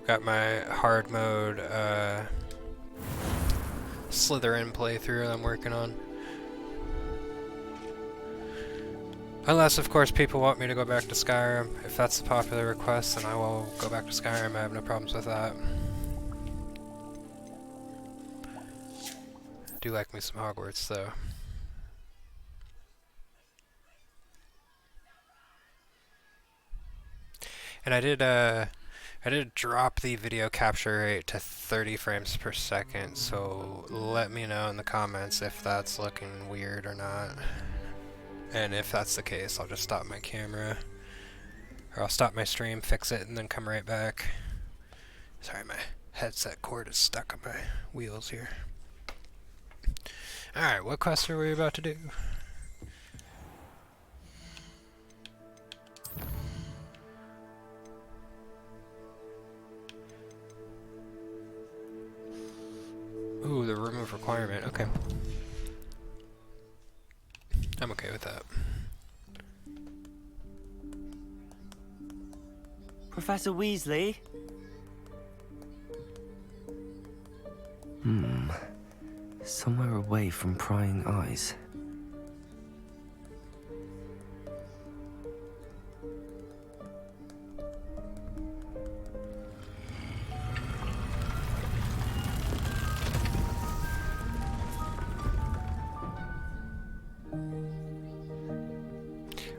Got my hard mode Slytherin playthrough I'm working on. Unless, of course, people want me to go back to Skyrim. If that's the popular request, then I will go back to Skyrim. I have no problems with that. I do like me some Hogwarts, though. And I did drop the video capture rate to 30 frames per second, so let me know in the comments if that's looking weird or not. And if that's the case, I'll just stop my camera. Or I'll stop my stream, fix it, and then come right back. Sorry, my headset cord is stuck on my wheels here. Alright, what quest are we about to do? Ooh, the remove requirement, okay. I'm okay with that. Professor Weasley? Somewhere away from prying eyes.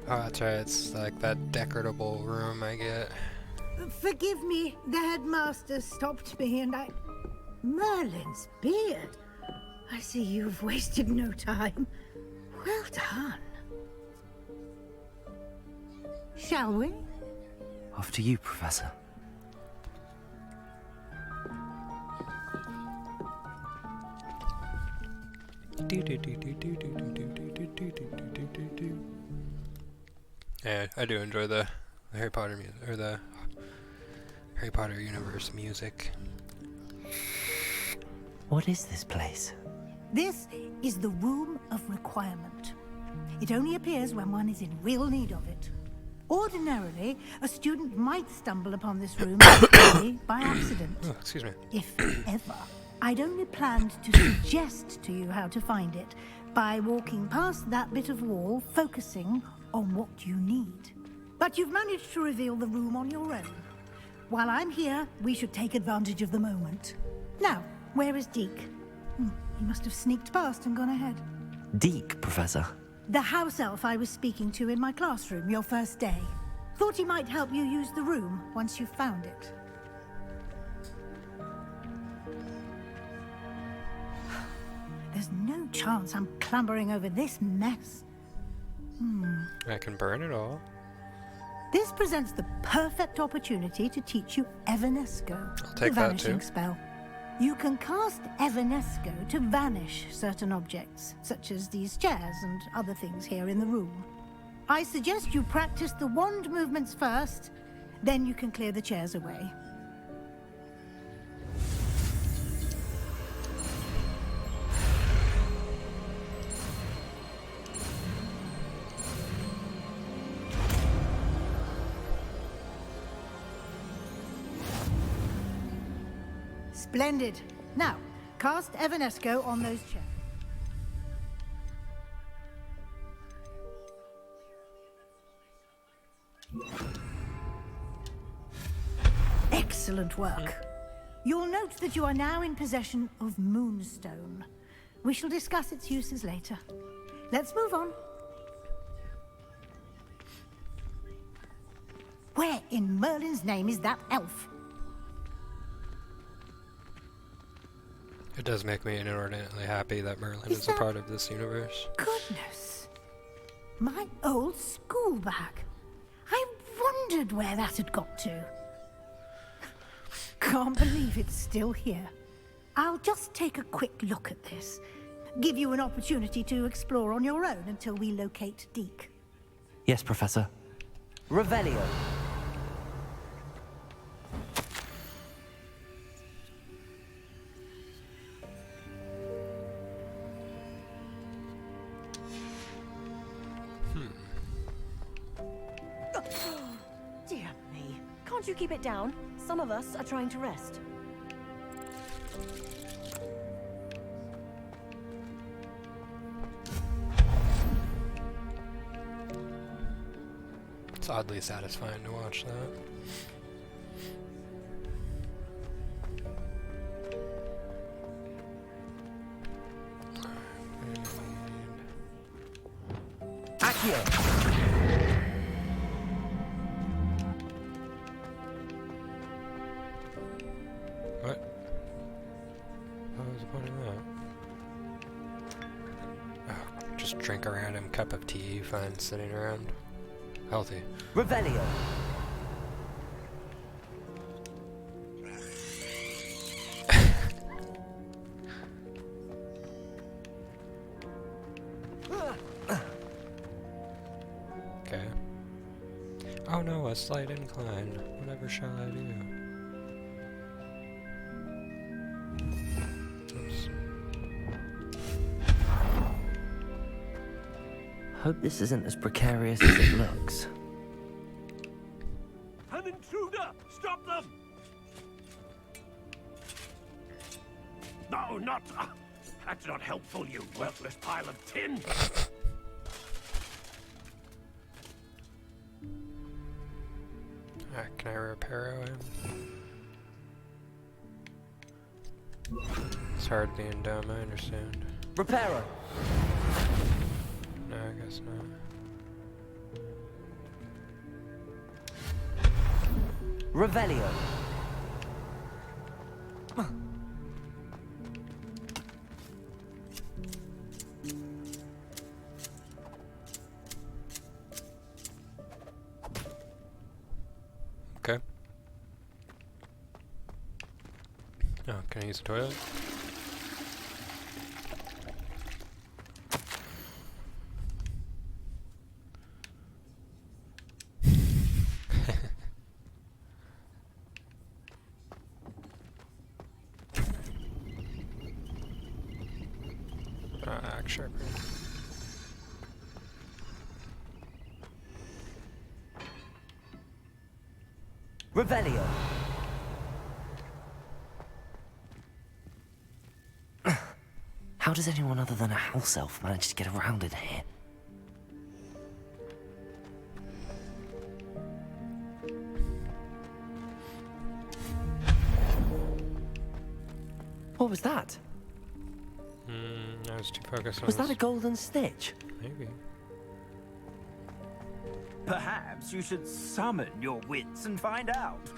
Oh, that's right, it's like that decoratable room I get. Forgive me, the headmaster stopped me and I... Merlin's beard. I see you've wasted no time. Well done. Shall we? After you, Professor. Yeah, I do enjoy the Harry Potter music, or the Harry Potter universe music. What is this place? This is the Room of Requirement. It only appears when one is in real need of it. Ordinarily, a student might stumble upon this room by accident. Oh, excuse me. If ever. I'd only planned to suggest to you how to find it by walking past that bit of wall, focusing on what you need. But you've managed to reveal the room on your own. While I'm here, we should take advantage of the moment. Now, where is Deke? He must have sneaked past and gone ahead. Deke, Professor. The house elf I was speaking to in my classroom your first day. Thought he might help you use the room once you found it. There's no chance I'm clambering over this mess. I can burn it all. This presents the perfect opportunity to teach you Evanesco, I'll take the that vanishing too. spell. You can cast Evanesco to vanish certain objects, such as these chairs and other things here in the room. I suggest you practice the wand movements first, then you can clear the chairs away. Splendid. Now, cast Evanesco on those chairs. Excellent work. You'll note that you are now in possession of Moonstone. We shall discuss its uses later. Let's move on. Where in Merlin's name is that elf? It does make me inordinately happy that Merlin is a part of this universe. Goodness. My old school bag. I wondered where that had got to. Can't believe it's still here. I'll just take a quick look at this. Give you an opportunity to explore on your own until we locate Deke. Yes, Professor. Revelio. Dear me. Can't you keep it down? Some of us are trying to rest. It's oddly satisfying to watch that. What? What was the point of that? Oh, just drink a random cup of tea you find sitting around. Healthy. Revelio. Okay. Oh no, a slight incline. Whatever shall I do? Oops. Hope this isn't as precarious as it looks. An intruder! Stop them! No, not... that's not helpful, you worthless pile of tin! Can I repair him? It's hard being dumb, I understand. Reparo. No, I guess not. Revelio. Okay. Oh, can I use the toilet? Axe sharpener. Revelio. How does anyone other than a house elf manage to get around in here? What was that? I was too focused on Was that a this. golden stitch? Maybe. Perhaps you should summon your wits and find out.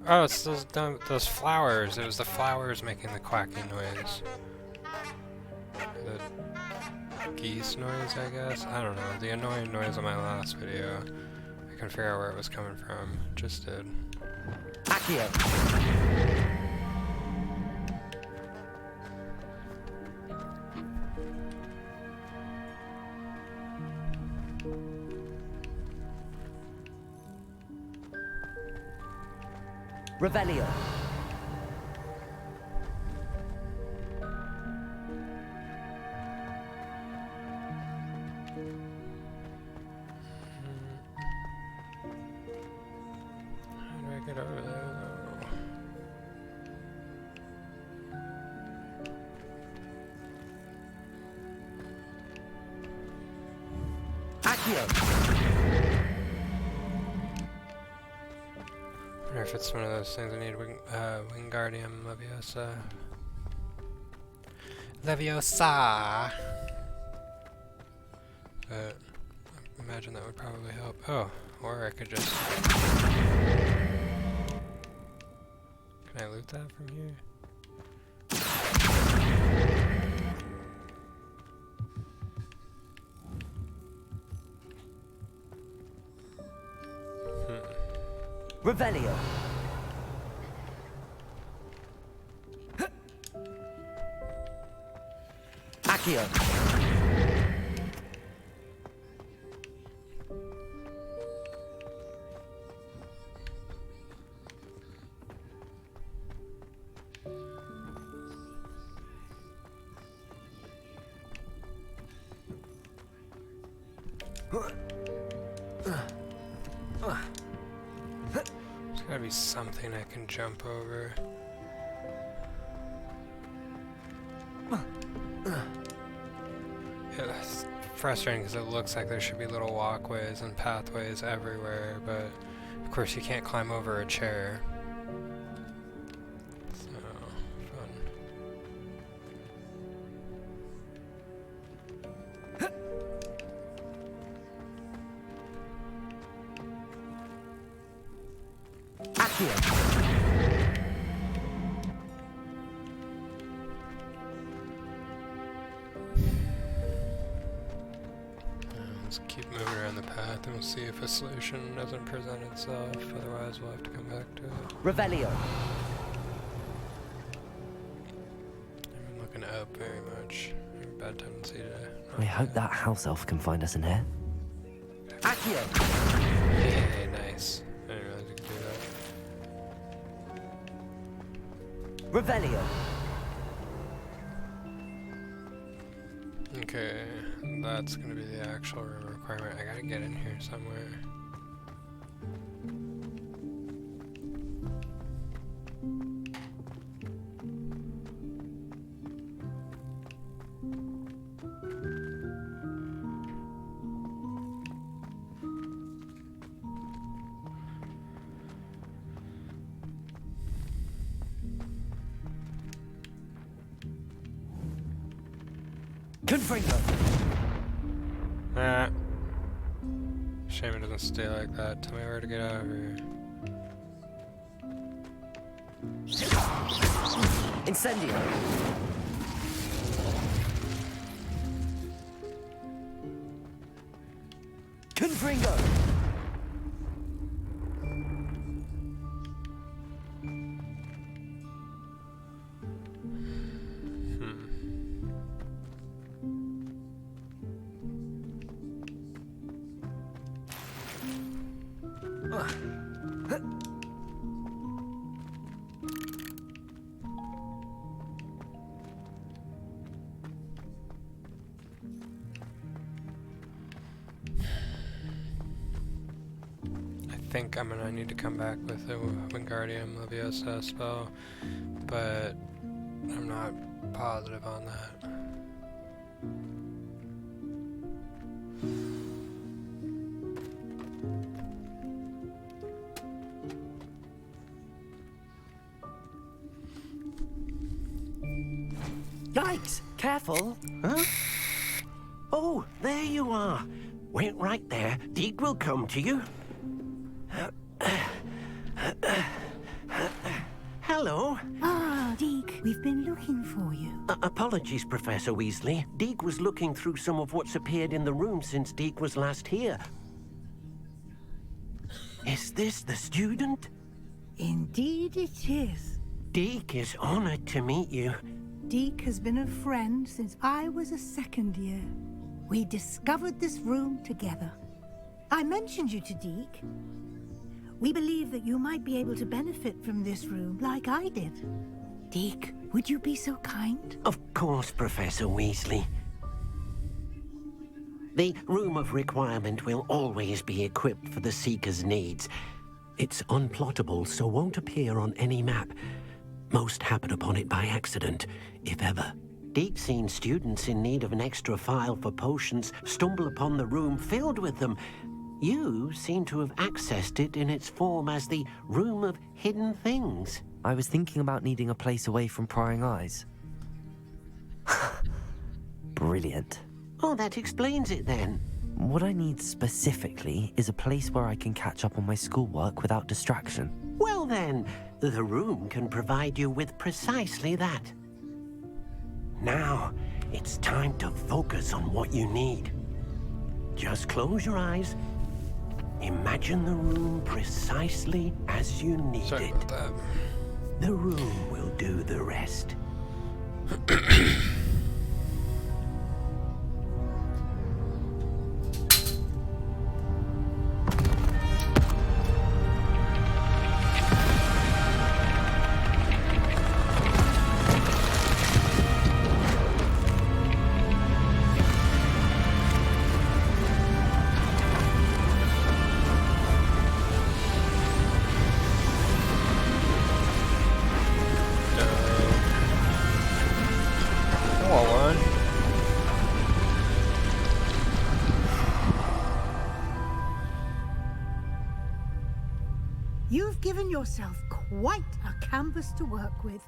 Oh, it's those flowers. It was the flowers making the quacking noise. The geese noise, I guess? I don't know. The annoying noise on my last video. I couldn't figure out where it was coming from. Just did. Accio. Revelio. How do I get over there, though? Accio. I wonder if it's one of those things I need Wingardium Leviosa. Leviosa! But I imagine that would probably help. Oh, or I could just... Can I loot that from here? Revelio. Accio. There's gotta be something I can jump over. Yeah, that's frustrating because it looks like there should be little walkways and pathways everywhere, but of course you can't climb over a chair. So, fun. Accio. Let's keep moving around the path and we'll see if a solution doesn't present itself, otherwise we'll have to come back to it. Revelio. I'm looking up very much. I have a bad tendency to... I hope that house elf can find us in here. Accio. Hey, nice. I didn't realize you could do that. Revelio. Okay, that's gonna be the actual room requirement. I gotta get in here somewhere. Confringo. Ah. Shame it doesn't stay like that. Tell me where to get out of here. Incendio. Confringo. I think I'm gonna need to come back with the Wingardium Leviosa spell, but I'm not positive on that. Yikes! Careful. Huh? Oh, there you are. Wait right there. Deke will come to you. Hello. Ah, Deke, we've been looking for you. Apologies, Professor Weasley. Deke was looking through some of what's appeared in the room since Deke was last here. Is this the student? Indeed it is. Deke is honored to meet you. Deke has been a friend since I was a second year. We discovered this room together. I mentioned you to Deke. We believe that you might be able to benefit from this room like I did. Deke, would you be so kind? Of course, Professor Weasley. The Room of Requirement will always be equipped for the Seeker's needs. It's unplottable, so won't appear on any map. Most happen upon it by accident, if ever. Deke's seen students in need of an extra file for potions stumble upon the room filled with them. You seem to have accessed it in its form as the Room of Hidden Things. I was thinking about needing a place away from prying eyes. Brilliant. Oh, that explains it then. What I need specifically is a place where I can catch up on my schoolwork without distraction. Well then, the room can provide you with precisely that. Now, it's time to focus on what you need. Just close your eyes. Imagine the room precisely as you need Sorry it. about that. The room will do the rest. You've given yourself quite a canvas to work with.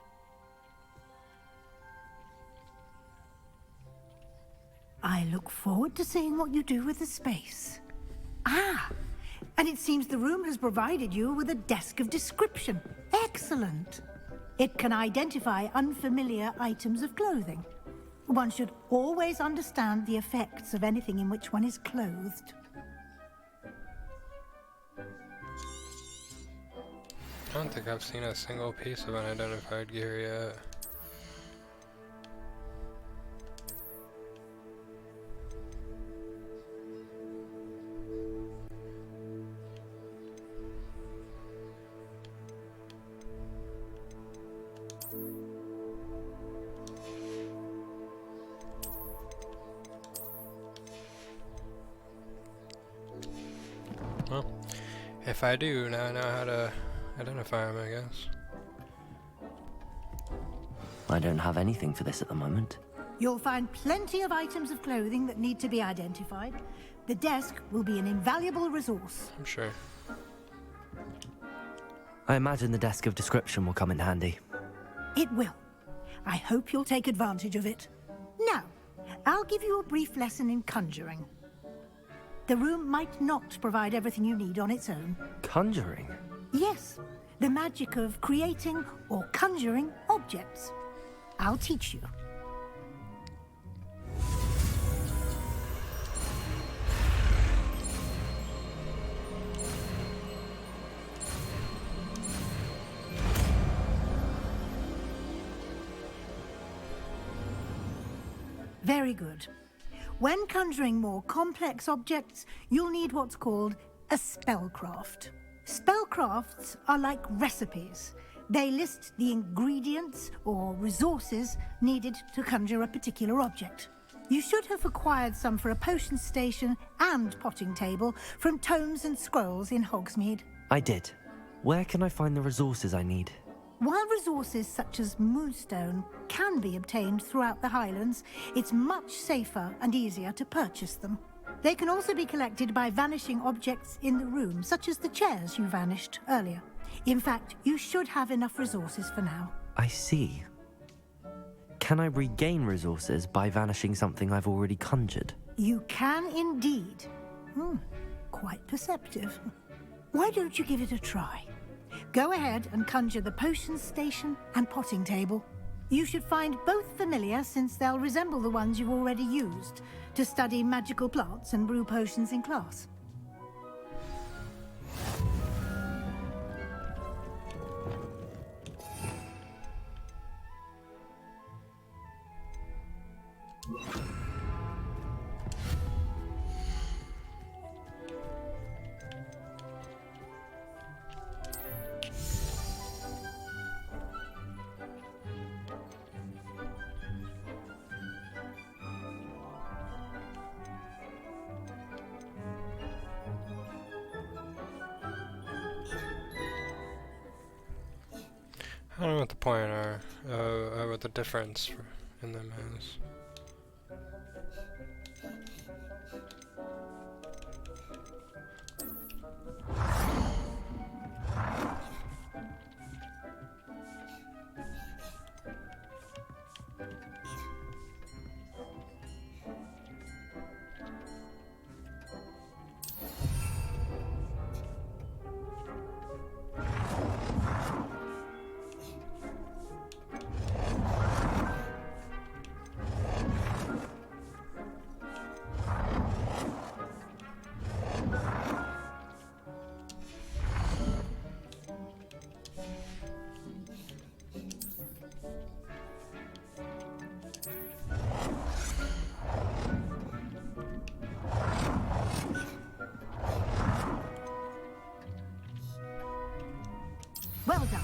I look forward to seeing what you do with the space. Ah, and it seems the room has provided you with a desk of description. Excellent. It can identify unfamiliar items of clothing. One should always understand the effects of anything in which one is clothed. I don't think I've seen a single piece of unidentified gear yet. Well, if I do, now I know how to identify them, I guess. I don't have anything for this at the moment. You'll find plenty of items of clothing that need to be identified. The desk will be an invaluable resource. I'm sure. I imagine the desk of description will come in handy. It will. I hope you'll take advantage of it. Now, I'll give you a brief lesson in conjuring. The room might not provide everything you need on its own. Conjuring? Yes, the magic of creating or conjuring objects. I'll teach you. Very good. When conjuring more complex objects, you'll need what's called a spellcraft. Spellcrafts are like recipes. They list the ingredients or resources needed to conjure a particular object. You should have acquired some for a potion station and potting table from tomes and scrolls in Hogsmeade. I did. Where can I find the resources I need? While resources such as moonstone can be obtained throughout the Highlands, it's much safer and easier to purchase them. They can also be collected by vanishing objects in the room, such as the chairs you vanished earlier. In fact, you should have enough resources for now. I see. Can I regain resources by vanishing something I've already conjured? You can indeed. Quite perceptive. Why don't you give it a try? Go ahead and conjure the potion station and potting table. You should find both familiar, since they'll resemble the ones you've already used to study magical plants and brew potions in class. I don't know what the point are, what the difference in them is. Well done.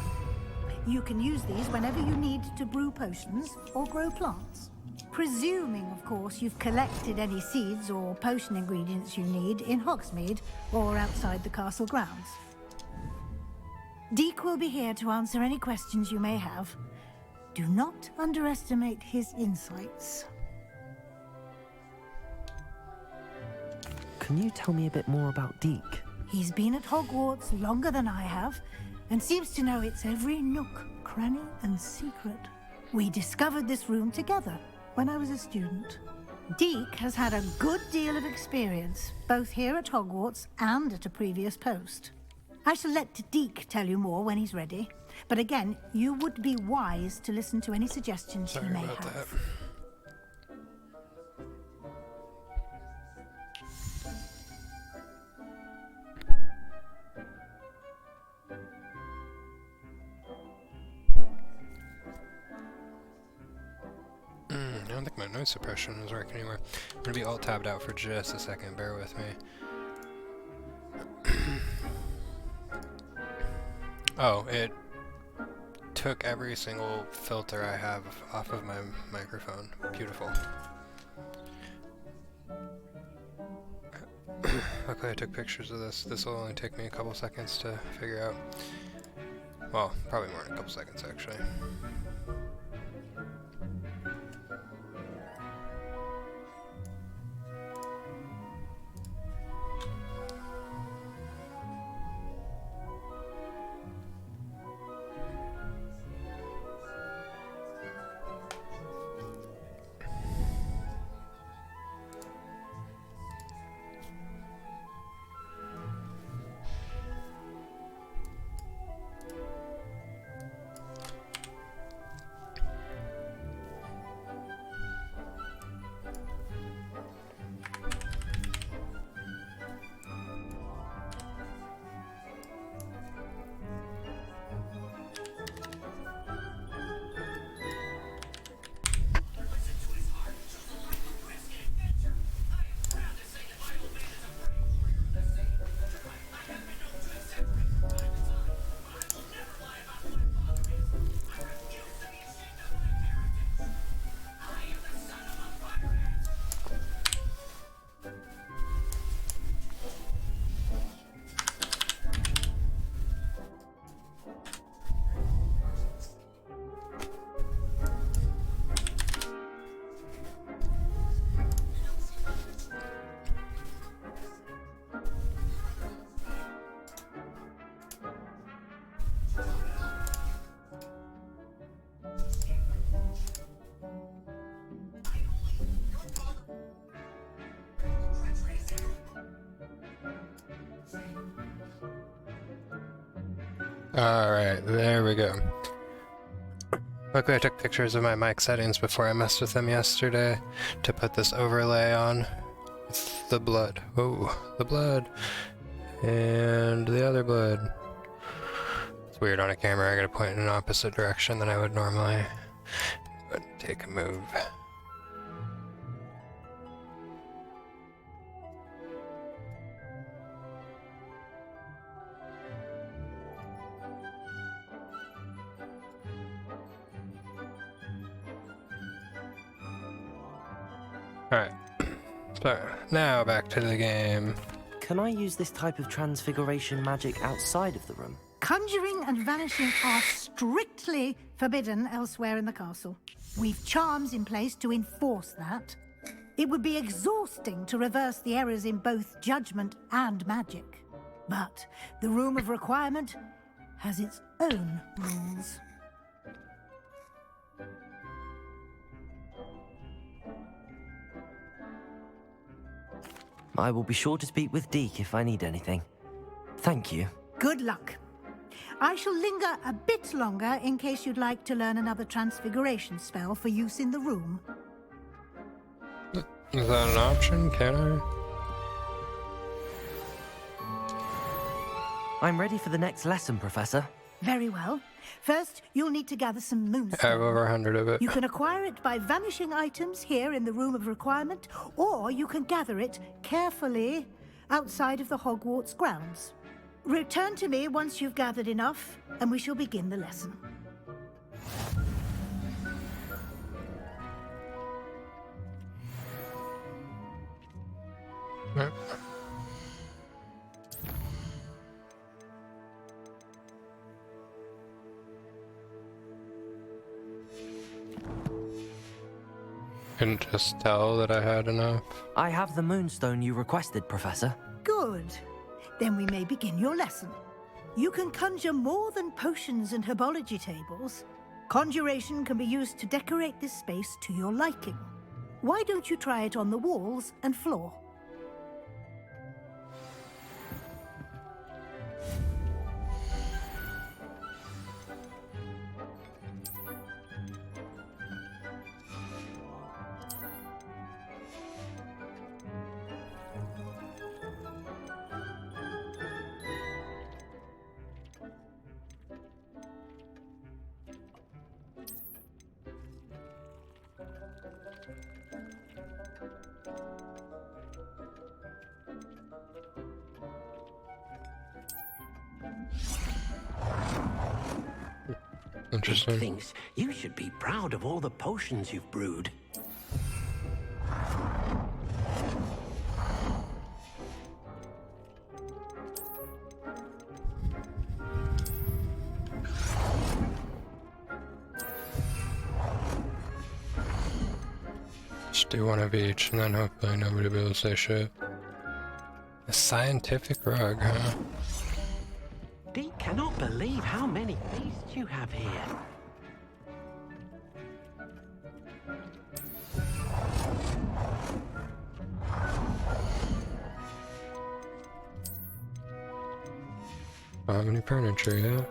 You can use these whenever you need to brew potions or grow plants. Presuming, of course, you've collected any seeds or potion ingredients you need in Hogsmeade or outside the castle grounds. Deke will be here to answer any questions you may have. Do not underestimate his insights. Can you tell me a bit more about Deke? He's been at Hogwarts longer than I have, and seems to know its every nook, cranny, and secret. We discovered this room together when I was a student. Deke has had a good deal of experience, both here at Hogwarts and at a previous post. I shall let Deke tell you more when he's ready, but again, you would be wise to listen to any suggestions he may have. I don't think my noise suppression is working anymore. I'm gonna be alt-tabbed out for just a second, bear with me. Oh, it took every single filter I have off of my microphone. Beautiful. Luckily I took pictures of this. This will only take me a couple seconds to figure out. Well, probably more than a couple seconds actually. Alright, there we go. Luckily I took pictures of my mic settings before I messed with them yesterday to put this overlay on. With the blood. Oh, the blood. And the other blood. It's weird on a camera, I gotta point in an opposite direction than I would normally. But take a move. Alright, so now back to the game. Can I use this type of transfiguration magic outside of the room? Conjuring and vanishing are strictly forbidden elsewhere in the castle. We've charms in place to enforce that. It would be exhausting to reverse the errors in both judgment and magic. But the Room of Requirement has its own rules. I will be sure to speak with Deke if I need anything. Thank you. Good luck. I shall linger a bit longer in case you'd like to learn another transfiguration spell for use in the room. Is that an option? Can I? I'm ready for the next lesson, Professor. Very well. First, you'll need to gather some I moonstone. have over 100 of it. You can acquire it by vanishing items here in the Room of Requirement, or you can gather it carefully outside of the Hogwarts grounds. Return to me once you've gathered enough, and we shall begin the lesson. Right. Couldn't just tell that I had enough. I have the moonstone you requested, Professor. Good. Then we may begin your lesson. You can conjure more than potions and herbology tables. Conjuration can be used to decorate this space to your liking. Why don't you try it on the walls and floor? Dick Interesting. thinks you should be proud of all the potions you've brewed. Just do one of each, and then hopefully nobody will be able to say shit. A scientific rug, huh? Dick cannot believe how many beasts you have here. Don't have any furniture yet.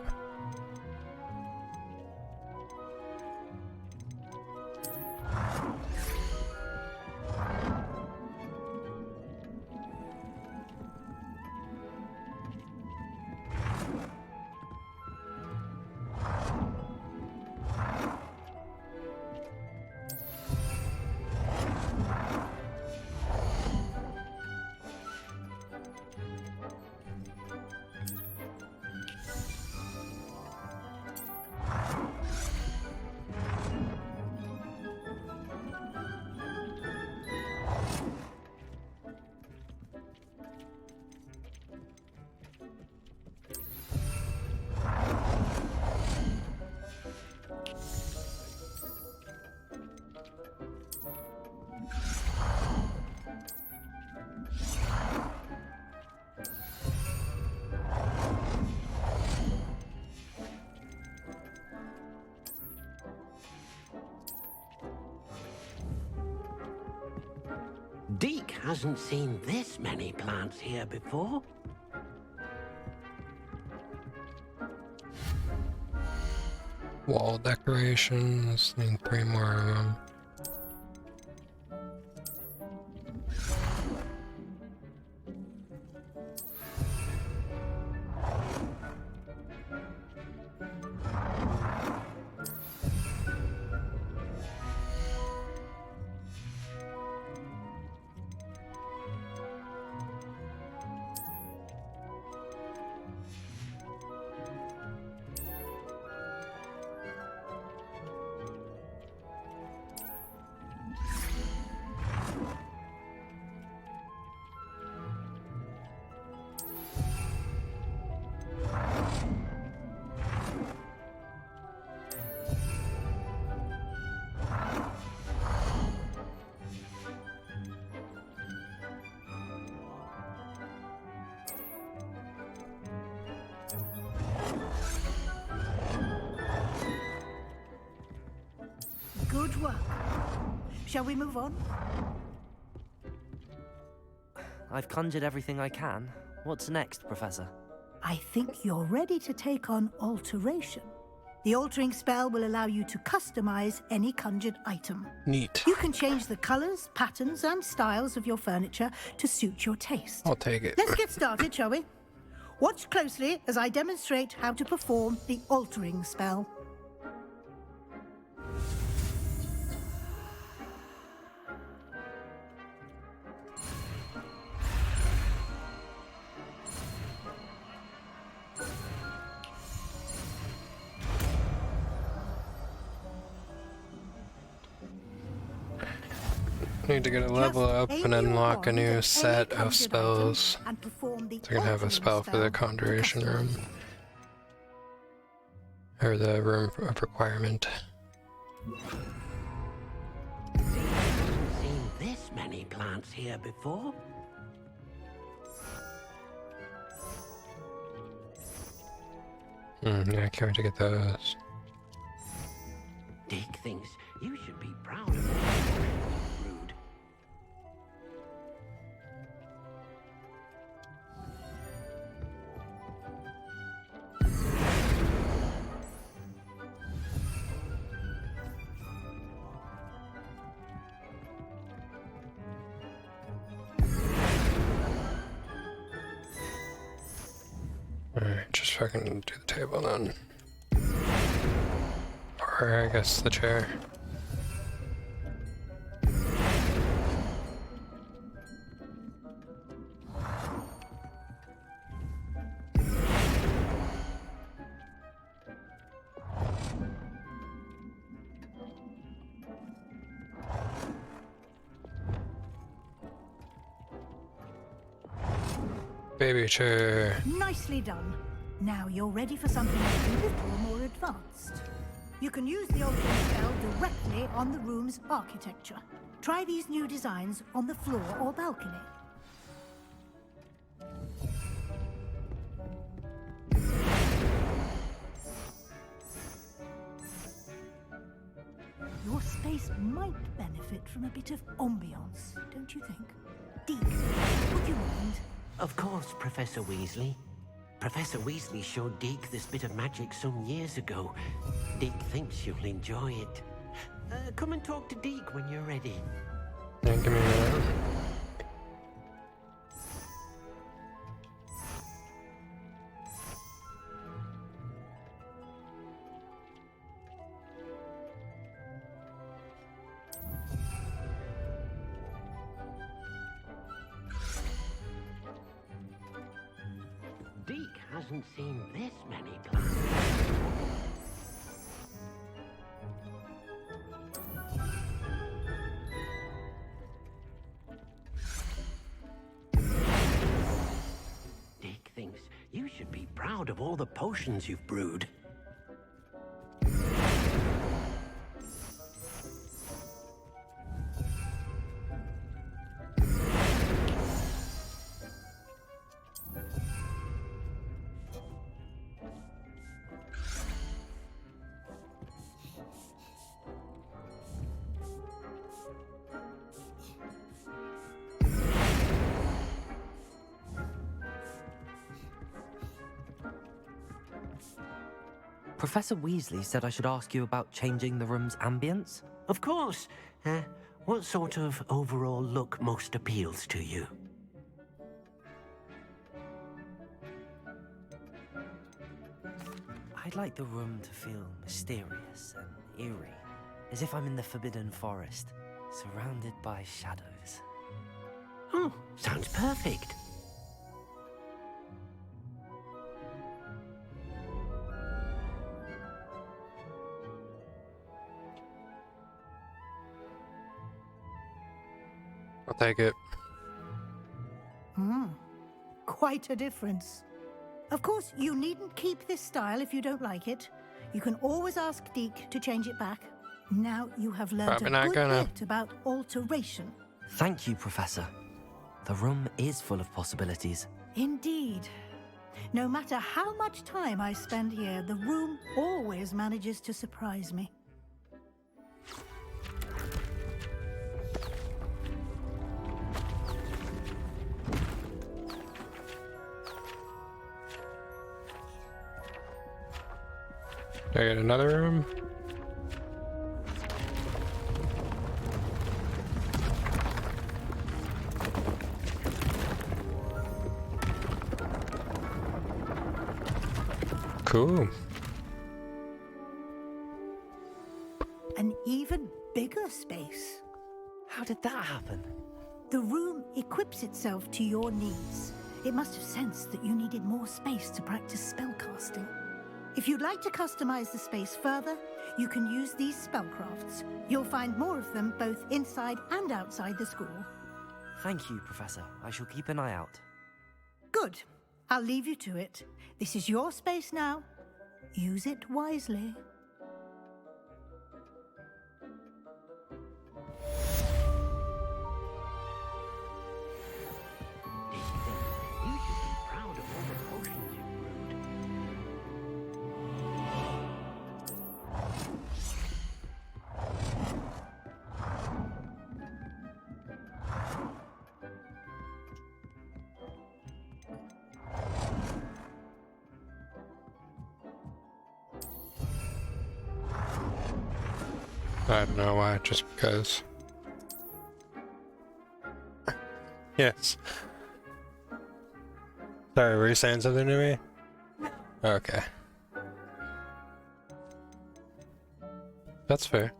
Deke hasn't seen this many plants here before. Wall decorations, need 3 more of them. Good work. Shall we move on? I've conjured everything I can. What's next, Professor? I think you're ready to take on alteration. The altering spell will allow you to customize any conjured item. Neat. You can change the colors, patterns, and styles of your furniture to suit your taste. I'll take it. Let's get started, shall we? Watch closely as I demonstrate how to perform the altering spell. Need to get a level up and unlock a new set of spells. And perform the So I can have a altering spell for the to conjuration customize. room. Or the room of requirement. Hasn't seen this many plants here before. Yeah, I can't wait to get those. Dick thinks you should be proud of it. Rude. Alright, just fucking do the table then. Or I guess the chair. Baby chair. Nicely done. Now you're ready for something a little more advanced. You can use the altering spell directly on the room's architecture. Try these new designs on the floor or balcony. Your space might benefit from a bit of ambiance, don't you think? Deke, would you mind? Of course, Professor Weasley. Professor Weasley showed Deke this bit of magic some years ago. Deke thinks you'll enjoy it. Come and talk to Deke when you're ready. Yeah, give me a minute. Deke hasn't seen this many plants. Deke thinks you should be proud of all the potions you've brewed. Professor Weasley said I should ask you about changing the room's ambience. Of course. What sort of overall look most appeals to you? I'd like the room to feel mysterious and eerie, as if I'm in the Forbidden Forest, surrounded by shadows. Oh, sounds perfect. I'll take it. Quite a difference. Of course, you needn't keep this style if you don't like it. You can always ask Deke to change it back. Now you have learned Probably a not good gonna. bit about alteration. Thank you, Professor. The room is full of possibilities. Indeed. No matter how much time I spend here, the room always manages to surprise me. Do I get another room? Cool. An even bigger space. How did that happen? The room equips itself to your needs. It must have sensed that you needed more space to practice spellcasting. If you'd like to customize the space further, you can use these spellcrafts. You'll find more of them both inside and outside the school. Thank you, Professor. I shall keep an eye out. Good. I'll leave you to it. This is your space now. Use it wisely. Deke thinks you should be proud of all the potions you've brewed. I don't know why, just because. Yes. Sorry, were you saying something to me? Okay. That's fair.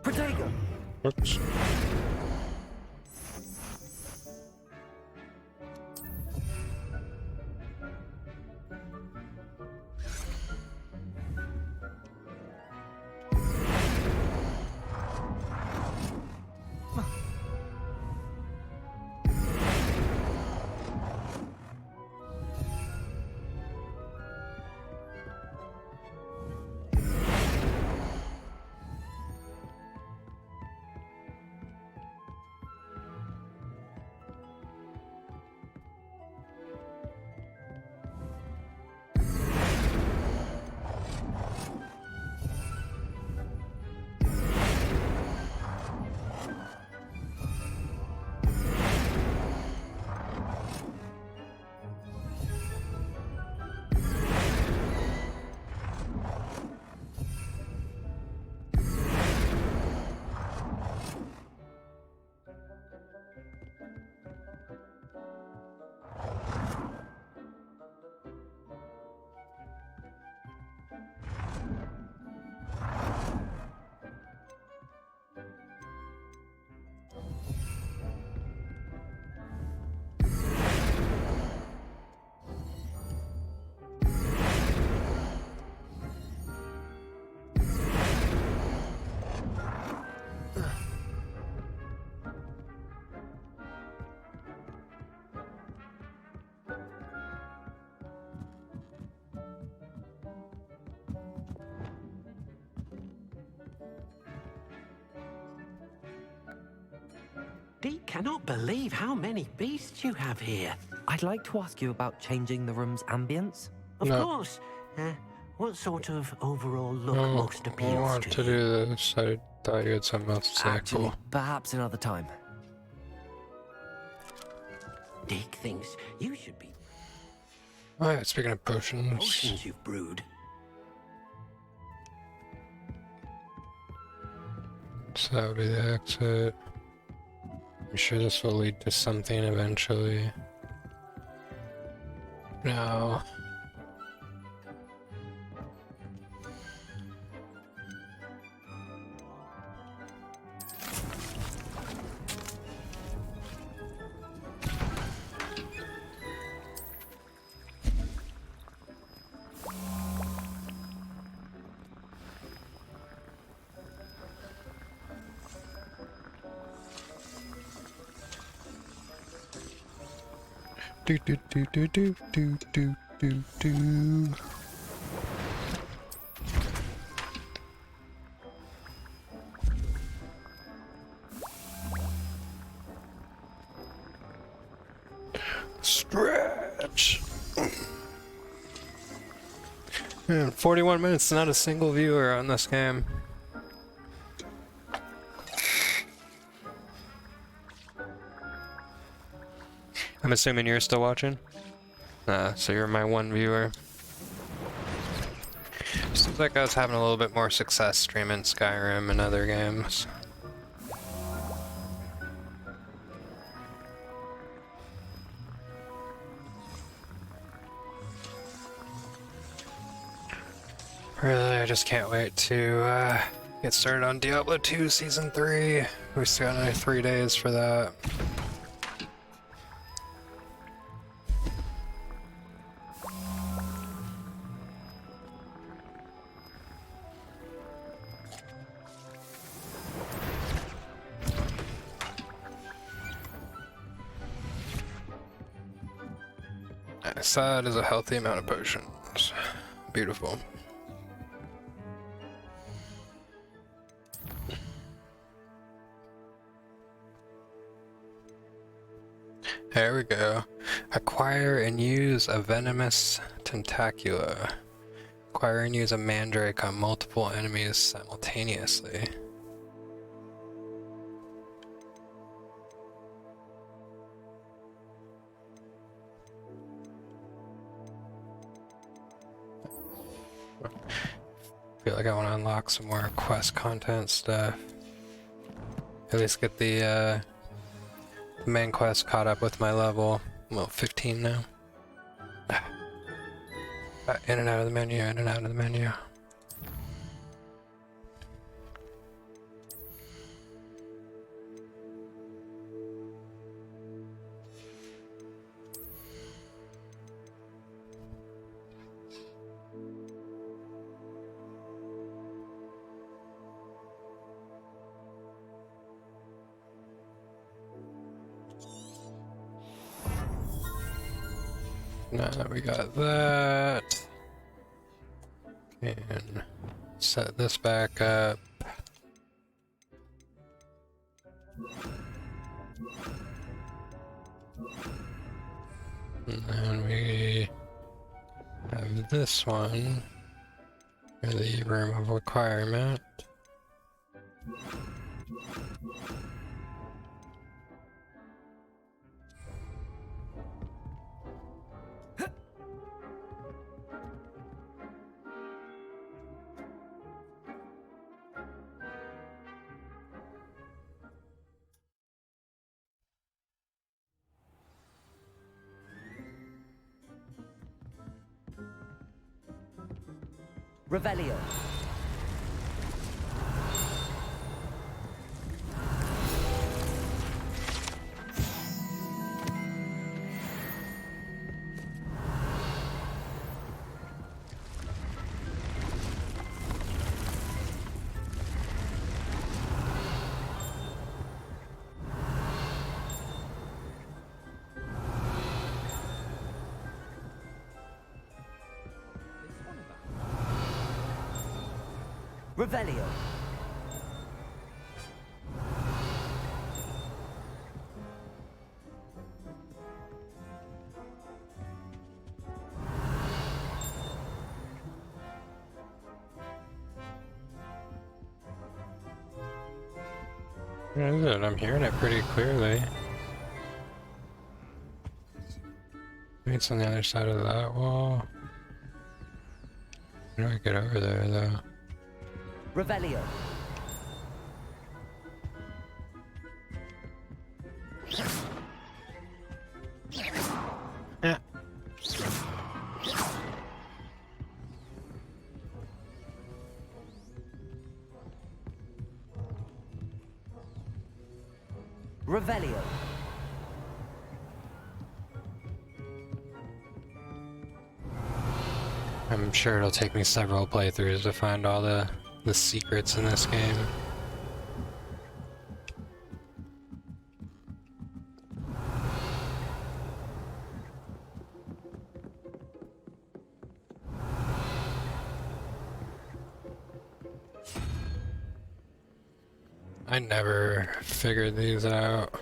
Protego! Oops. Deke cannot believe how many beasts you have here. I'd like to ask you about changing the room's ambience. Of No. course. What sort of overall look Oh, most I appeals want to to you? do this. I thought you had something else to say. Actually, Cool. perhaps another time. Deke thinks you should be Alright, speaking of potions. potions you've brewed. So that would be the exit. I'm sure this will lead to something eventually. No. Do do do do do do do do do. Stretch. Man, 41 minutes, not a single viewer on this game. I'm assuming you're still watching? So you're my one viewer. Seems like I was having a little bit more success streaming Skyrim and other games. Really, I just can't wait to get started on Diablo 2 Season 3. We still got another 3 days for that. Nice, that is a healthy amount of potions. Beautiful. There we go. Acquire and use a venomous tentacula. Acquire and use a mandrake on multiple enemies simultaneously. Feel like I want to unlock some more quest content stuff. At least get the main quest caught up with my level. I'm level 15 now. In and out of the menu, in and out of the menu. Now that we got that, and set this back up. And then we have this one for the room of requirement. Revelio. Revelio. What is it? I'm hearing it pretty clearly. Maybe it's on the other side of that wall. How do I get over there though? Revelio. Yeah. Revelio. I'm sure it'll take me several playthroughs to find all the secrets in this game. I never figured these out.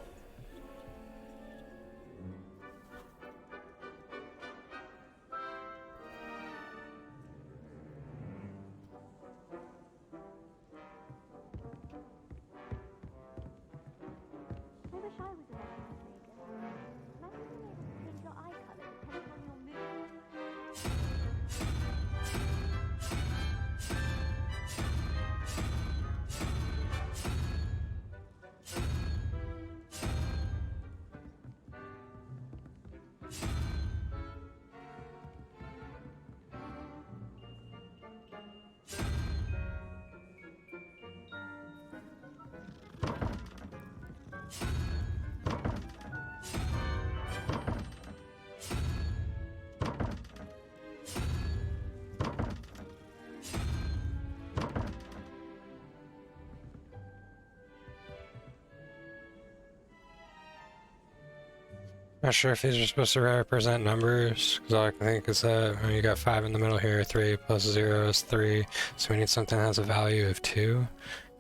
Not sure if these are supposed to represent numbers, because all I can think is that you got 5 in the middle here, 3 plus 0 is 3, so we need something that has a value of 2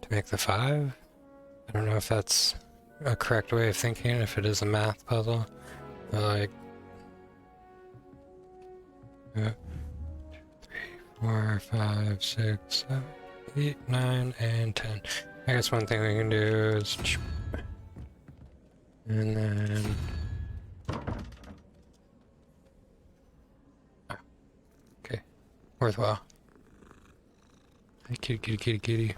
to make the 5. I don't know if that's a correct way of thinking, if it is a math puzzle, but like 2, 3, 4, 5, 6, 7, 8, 9, and 10. I guess one thing we can do is, and then okay, worthwhile. Hey, kitty, kitty, kitty, kitty.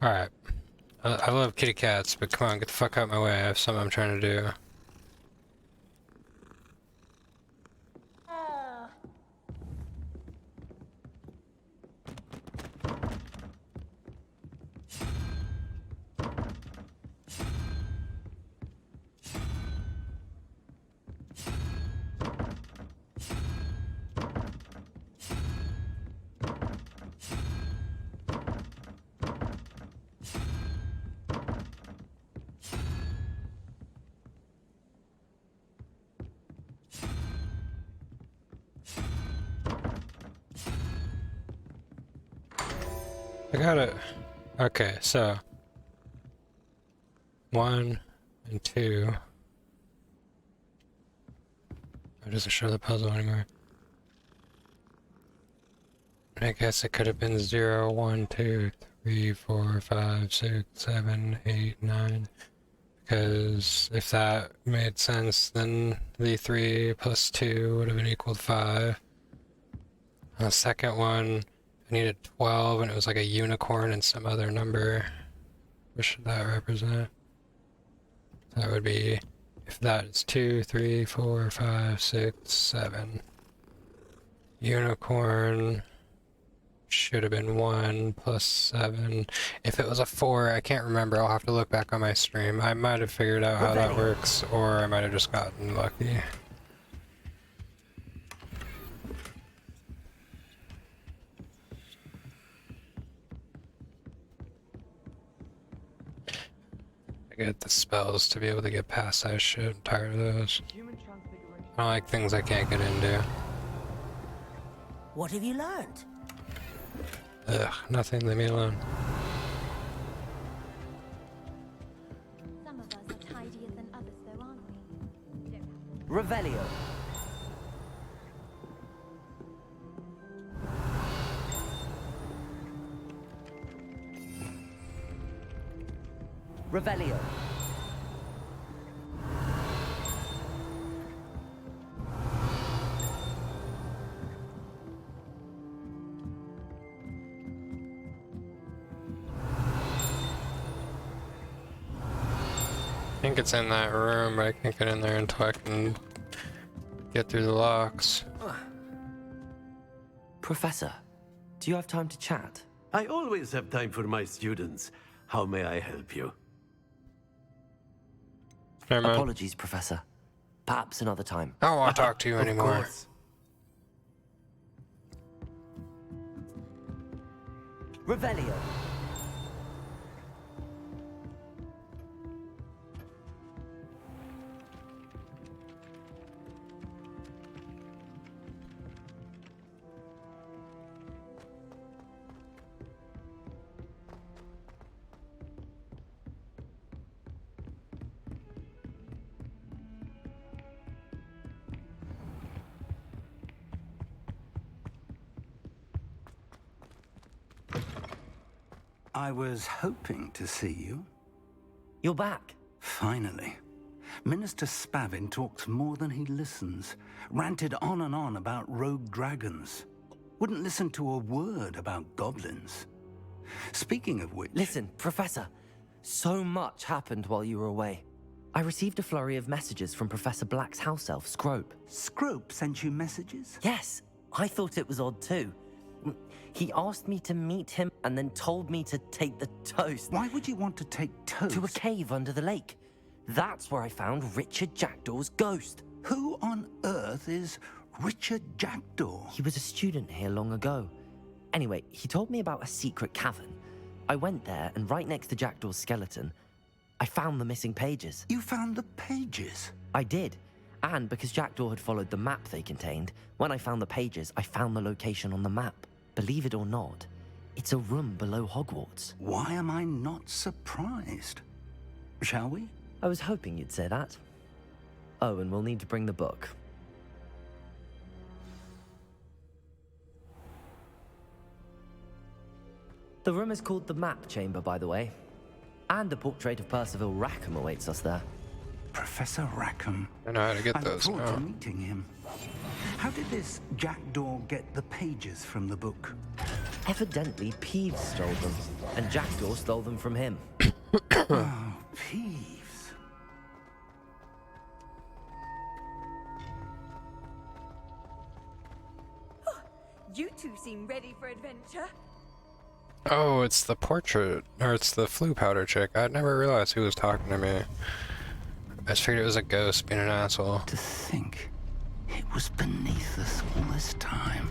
Alright. I love kitty cats, but come on, get the fuck out of my way. I have something I'm trying to do. I got it. Okay, so 1 and 2. It doesn't show the puzzle anymore. I guess it could have been 0, 1, 2, 3, 4, 5, 6, 7, 8, 9. Because if that made sense, then the 3 plus 2 would have been equal to 5. And the second one, I needed 12, and it was like a unicorn and some other number. What should that represent? That would be, if that is 2, 3, 4, 5, 6, 7. Unicorn should have been 1 plus 7. If it was a 4, I can't remember. I'll have to look back on my stream. I might have figured out how that works, or I might have just gotten lucky. Get the spells to be able to get past that shit. I'm tired of those. I don't like things I can't get into. What have you learned? Ugh, nothing, leave me alone. Some of us are tidier than others, though, aren't we? You don't have Revelio. Revelio. I think it's in that room, but I can't get in there until I can get through the locks. Professor, do you have time to chat? I always have time for my students. How may I help you? Never mind. Apologies, Professor. Perhaps another time. I don't want to talk to you Of anymore. course. Revelio. I was hoping to see you. You're back. Finally. Minister Spavin talks more than he listens. Ranted on and on about rogue dragons. Wouldn't listen to a word about goblins. Speaking of which... Listen, Professor. So much happened while you were away. I received a flurry of messages from Professor Black's house elf, Scrope. Scrope sent you messages? Yes, I thought it was odd too. He asked me to meet him and then told me to take the toast. Why would you want to take toast? To a cave under the lake. That's where I found Richard Jackdaw's ghost. Who on earth is Richard Jackdaw? He was a student here long ago. Anyway, he told me about a secret cavern. I went there, and right next to Jackdaw's skeleton, I found the missing pages. You found the pages? I did. And because Jackdaw had followed the map they contained, when I found the pages, I found the location on the map. Believe it or not, it's a room below Hogwarts. Why am I not surprised? Shall we? I was hoping you'd say that. Oh, and we'll need to bring the book. The room is called the Map Chamber, by the way. And a portrait of Percival Rackham awaits us there. Professor Rackham. I know how to get I look those forward now. to meeting him. How did this Jackdaw get the pages from the book? Evidently, Peeves stole them, and Jackdaw stole them from him. Oh, Peeves. You two seem ready for adventure. Oh, it's the portrait, or it's the flu powder chick. I never realized who was talking to me. I just figured it was a ghost being an asshole. To think it was beneath us all this time.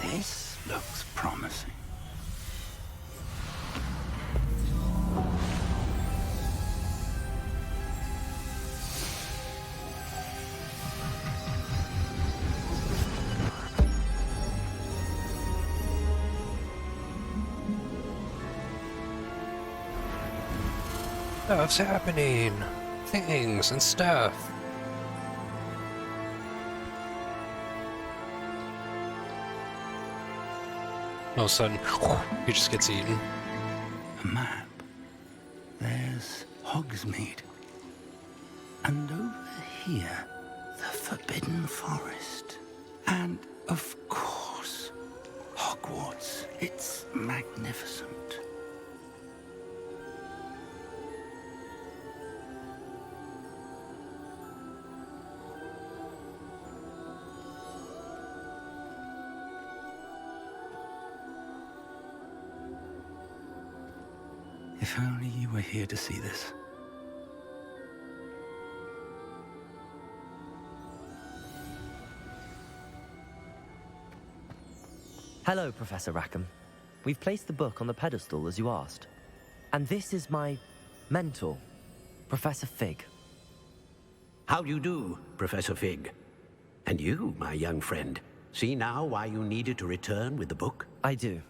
This looks promising. Stuff's happening. Things and stuff. All of a sudden, he just gets eaten. A map. There's Hogsmeade. And over here, the Forbidden Forest. And, of course, Hogwarts. It's magnificent. If only you were here to see this. Hello, Professor Rackham. We've placed the book on the pedestal as you asked. And this is my mentor, Professor Fig. How do you do, Professor Fig? And you, my young friend, see now why you needed to return with the book? I do.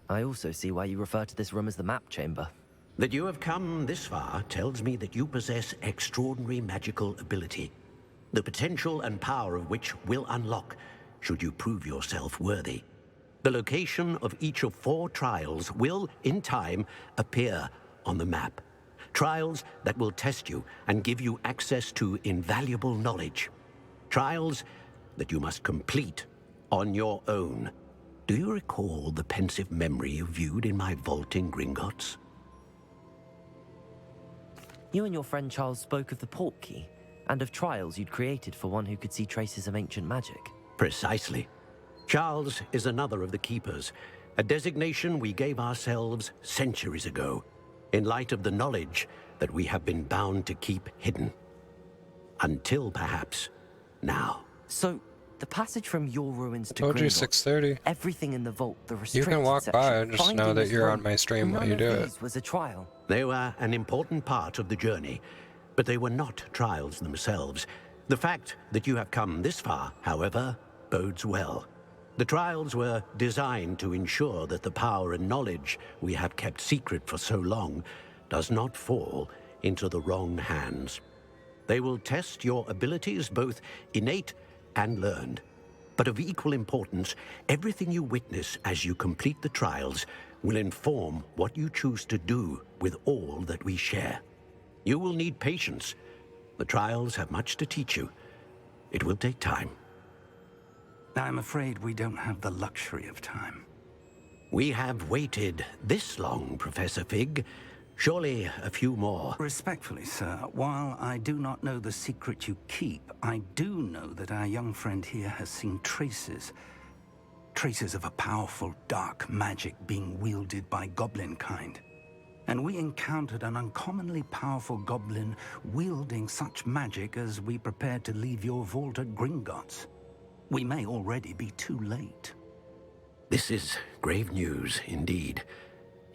I also see why you refer to this room as the Map Chamber. That you have come this far tells me that you possess extraordinary magical ability, the potential and power of which will unlock should you prove yourself worthy. The location of each of 4 trials will, in time, appear on the map. Trials that will test you and give you access to invaluable knowledge. Trials that you must complete on your own. Do you recall the pensive memory you viewed in my vault in Gringotts? You and your friend Charles spoke of the Portkey, and of trials you'd created for one who could see traces of ancient magic. Precisely. Charles is another of the Keepers, a designation we gave ourselves centuries ago, in light of the knowledge that we have been bound to keep hidden. Until, perhaps, now. So, the passage from your ruins to Told you Gringotts, 6:30. everything in the vault, the You restricted can walk section, by, just know finding that this you're room, on my stream while none you of do it. these was a trial. They were an important part of the journey, but they were not trials themselves. The fact that you have come this far, however, bodes well. The trials were designed to ensure that the power and knowledge we have kept secret for so long does not fall into the wrong hands. They will test your abilities, both innate and learned. But of equal importance, everything you witness as you complete the trials will inform what you choose to do with all that we share. You will need patience, The trials have much to teach you. It will take time. I'm afraid we don't have the luxury of time. We have waited this long, Professor Fig. Surely a few more. Respectfully, sir, while I do not know the secret you keep, I do know that our young friend here has seen traces of a powerful dark magic being wielded by goblin kind. And we encountered an uncommonly powerful goblin wielding such magic as we prepared to leave your vault at Gringotts. We may already be too late. This is grave news indeed.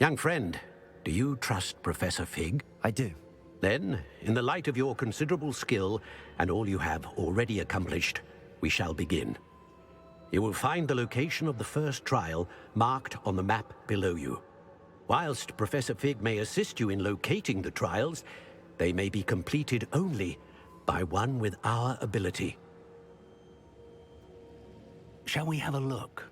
Young friend, do you trust Professor Fig? I do. Then, in the light of your considerable skill and all you have already accomplished, we shall begin. You will find the location of the first trial marked on the map below you. Whilst Professor Fig may assist you in locating the trials, they may be completed only by one with our ability. Shall we have a look?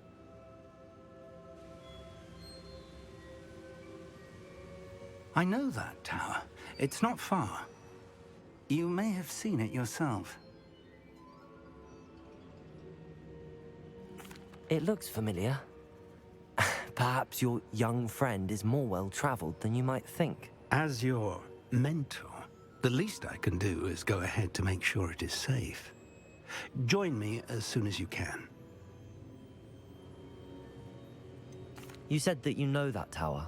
I know that tower. It's not far. You may have seen it yourself. It looks familiar. Perhaps your young friend is more well-traveled than you might think. As your mentor, the least I can do is go ahead to make sure it is safe. Join me as soon as you can. You said that you know that tower.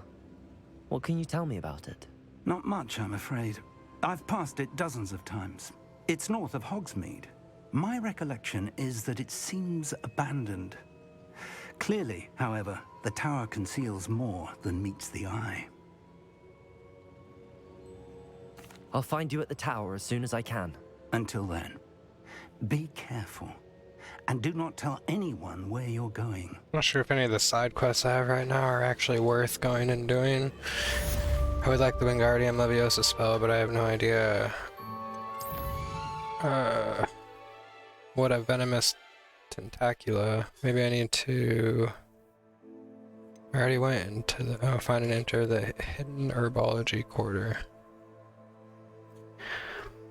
What can you tell me about it? Not much, I'm afraid. I've passed it dozens of times. It's north of Hogsmeade. My recollection is that it seems abandoned. Clearly, however, the tower conceals more than meets the eye. I'll find you at the tower as soon as I can. Until then, be careful. And do not tell anyone where you're going. I'm not sure if any of the side quests I have right now are actually worth going and doing. I would like the Wingardium Leviosa spell, but I have no idea what a venomous tentacula. Maybe I need to... I already went into the... find and enter the hidden herbology quarter.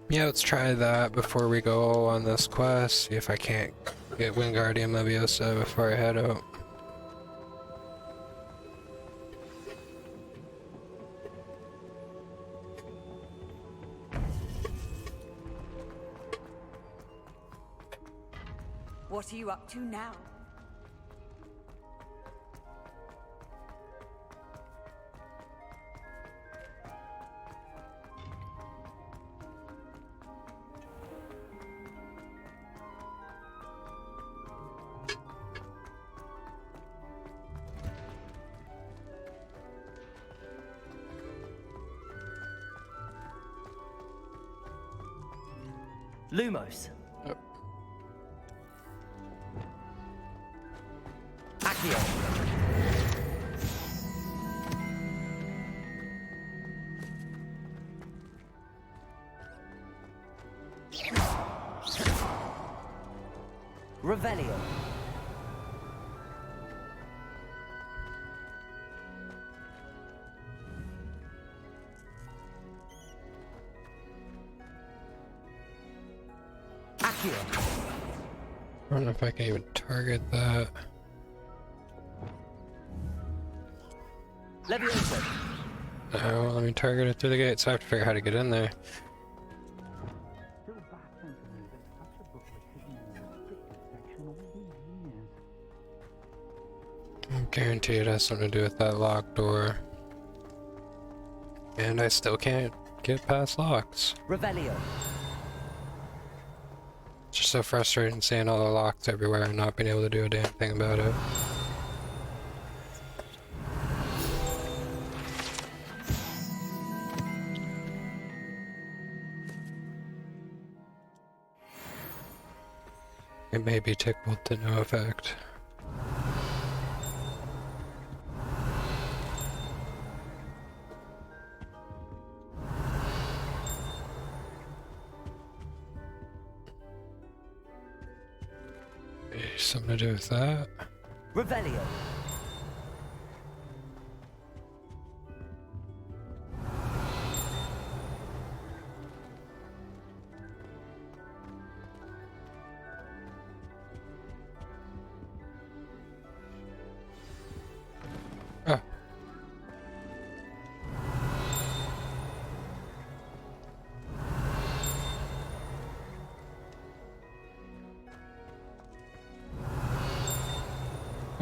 Yeah, let's try that before we go on this quest. See if I can't get Wingardium Leviosa before I head out. What are you up to now? Lumos. Yep. Accio. Revelio. Accio. I don't know if I can even target that. Leviosa. Oh, let me target it through the gate, so I have to figure out how to get in there. I guarantee it has something to do with that locked door. And I still can't get past locks. Revelio. It's just so frustrating seeing all the locks everywhere and not being able to do a damn thing about it. It may be tickled to no effect. Something to do with that. Revelio.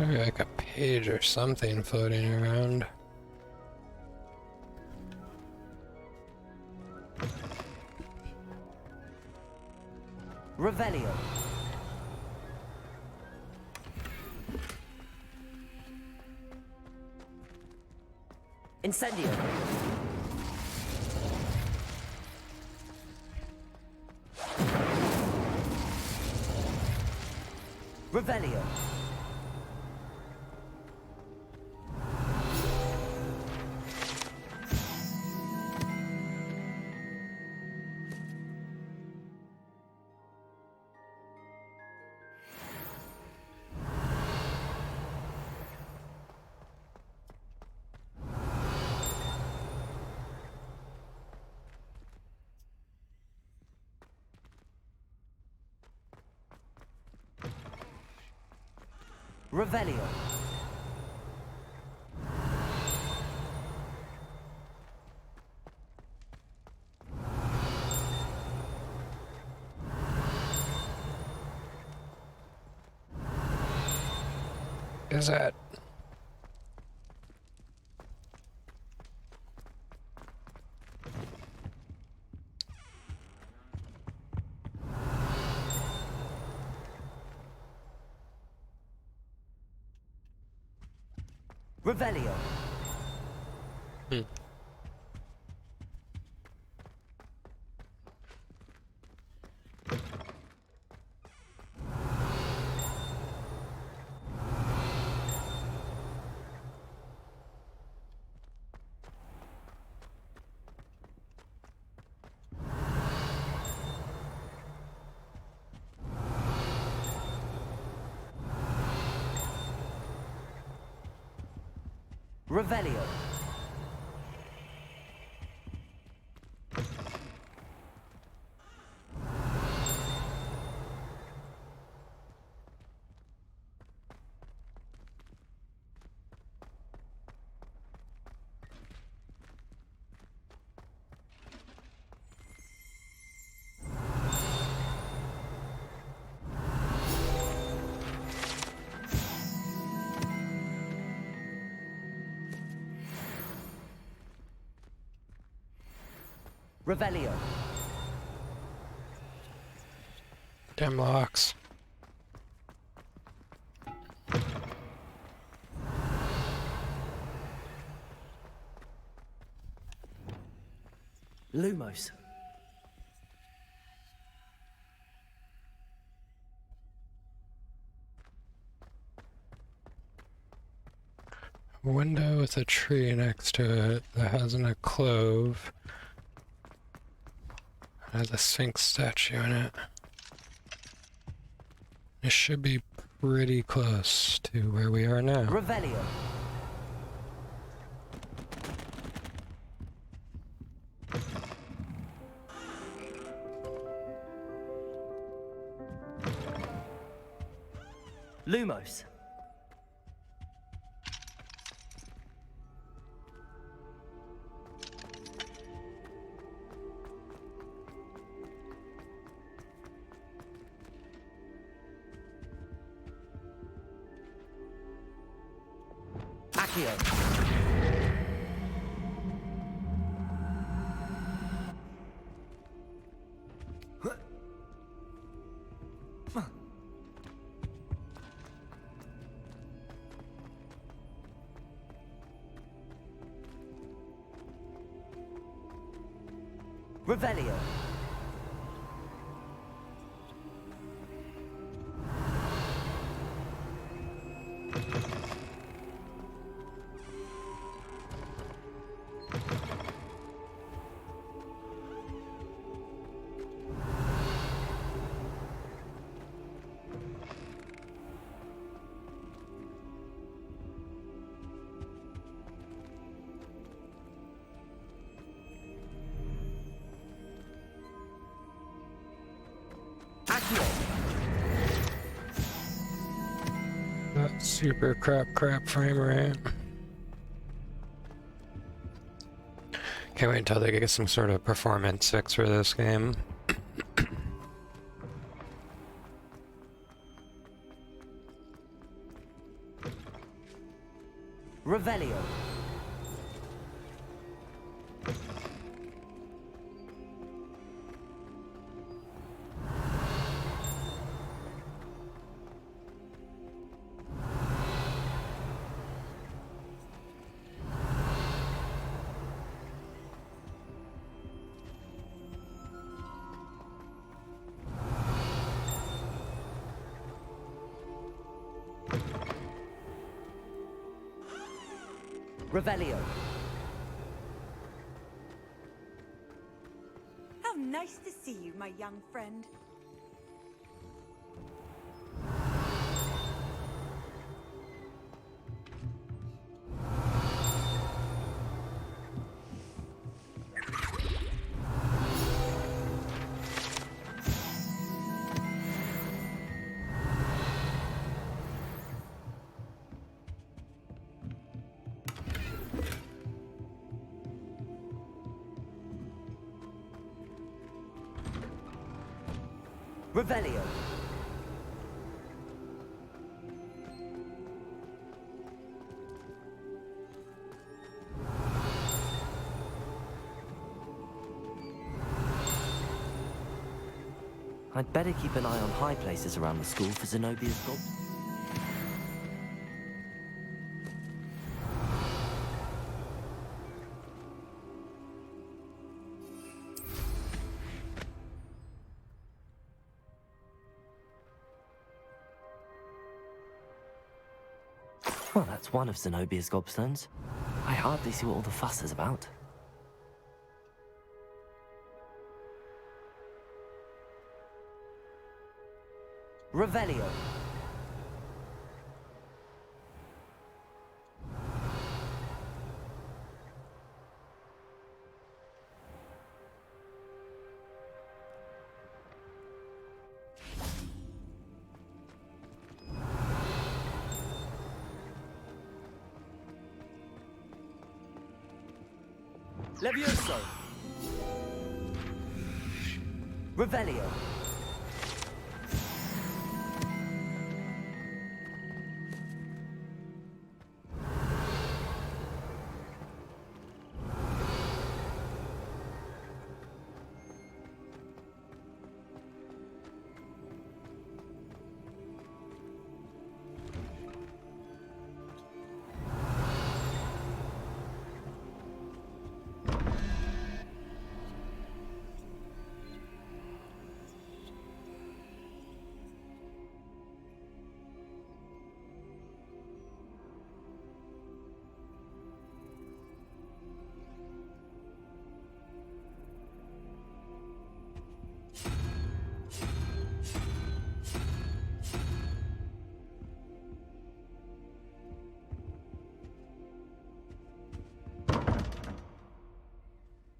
Maybe like a page or something floating around. Revelio. Incendio. Revelio. Revelio. Is that? Revelio. Revelio. Revelio. Damn locks. Lumos. A window with a tree next to it that has a clove. It has a Sphinx statue in it. It should be pretty close to where we are now. Revelio. Lumos. Accio. Revelio. That super crap frame rate. Can't wait until they get some sort of performance fix for this game. Revelio. Revelio. How nice to see you, my young friend. Revelio. I'd better keep an eye on high places around the school for Zenobia's gold. Well, that's one of Zenobia's gobstones. I hardly see what all the fuss is about. Revelio. Levioso. Revelio.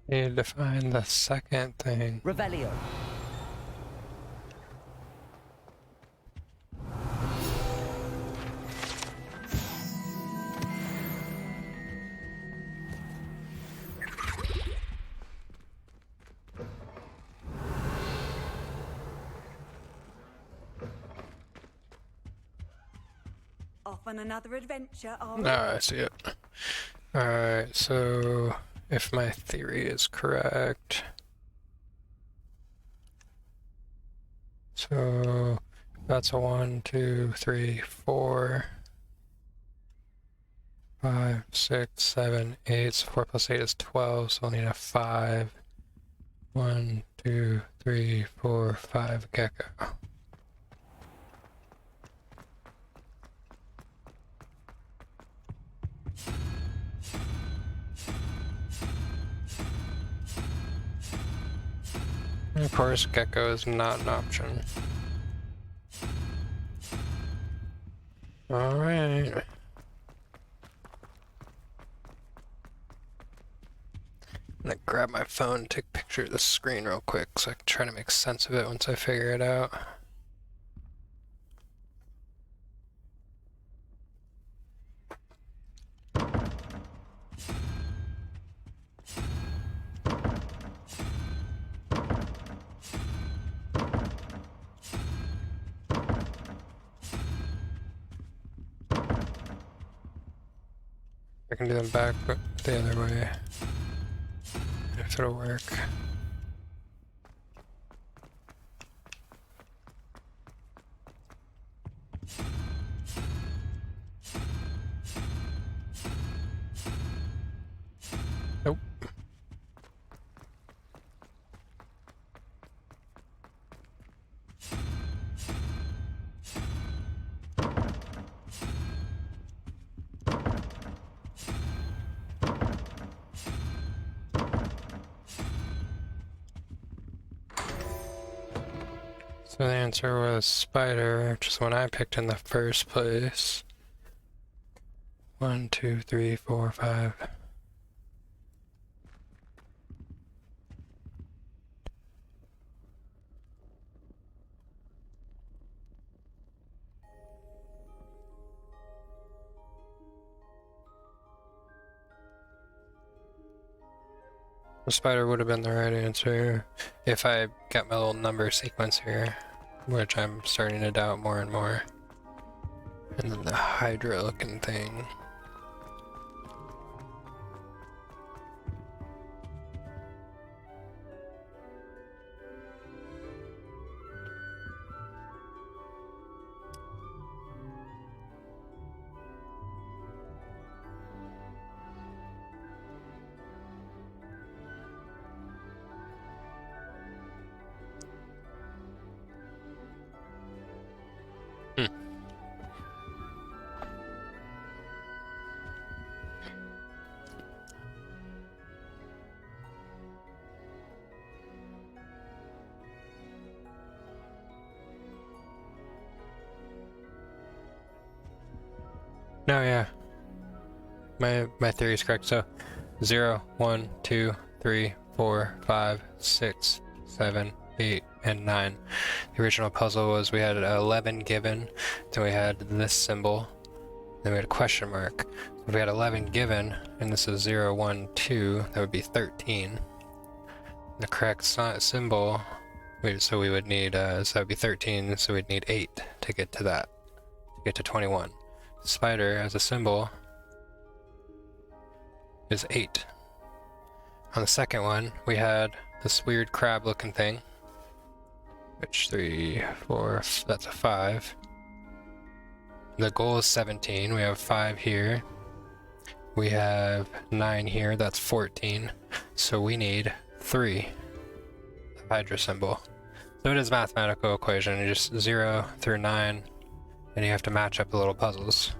Need to find the second thing. Revelio. Off on another adventure, are we? Ah, I see it. Alright, so if my theory is correct. So that's a 1, 2, 3, 4, 5, 6, 7, 8. So 4 plus 8 is 12, so I'll need a 5. 1, 2, 3, 4, 5 gecko. Of course, gecko is not an option. Alright. I'm gonna grab my phone and take a picture of the screen real quick so I can try to make sense of it once I figure it out. I can do them back, but the other way. If it'll work. Nope. So the answer was spider, which is one I picked in the first place. 1, 2, 3, 4, 5. The spider would have been the right answer if I got my little number sequence here, which I'm starting to doubt more and more. And then the Hydra looking thing. No, yeah. My theory is correct. So 0, 1, 2, 3, 4, 5, 6, 7, 8, and 9. The original puzzle was we had 11 given, then we had this symbol, then we had a question mark. So if we had 11 given, and this is 0, 1, 2, that would be 13. The correct symbol, so we would need, so that would be 13, so we'd need 8 to get to that, to get to 21. Spider as a symbol is 8. On the second one, we had this weird crab looking thing, which 3, 4, that's a 5. The goal is 17, we have 5 here. We have 9 here, that's 14. So we need 3, the Hydra symbol. So it is a mathematical equation, you just 0 through 9, and you have to match up the little puzzles.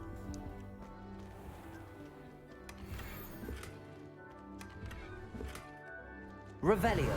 Revelio.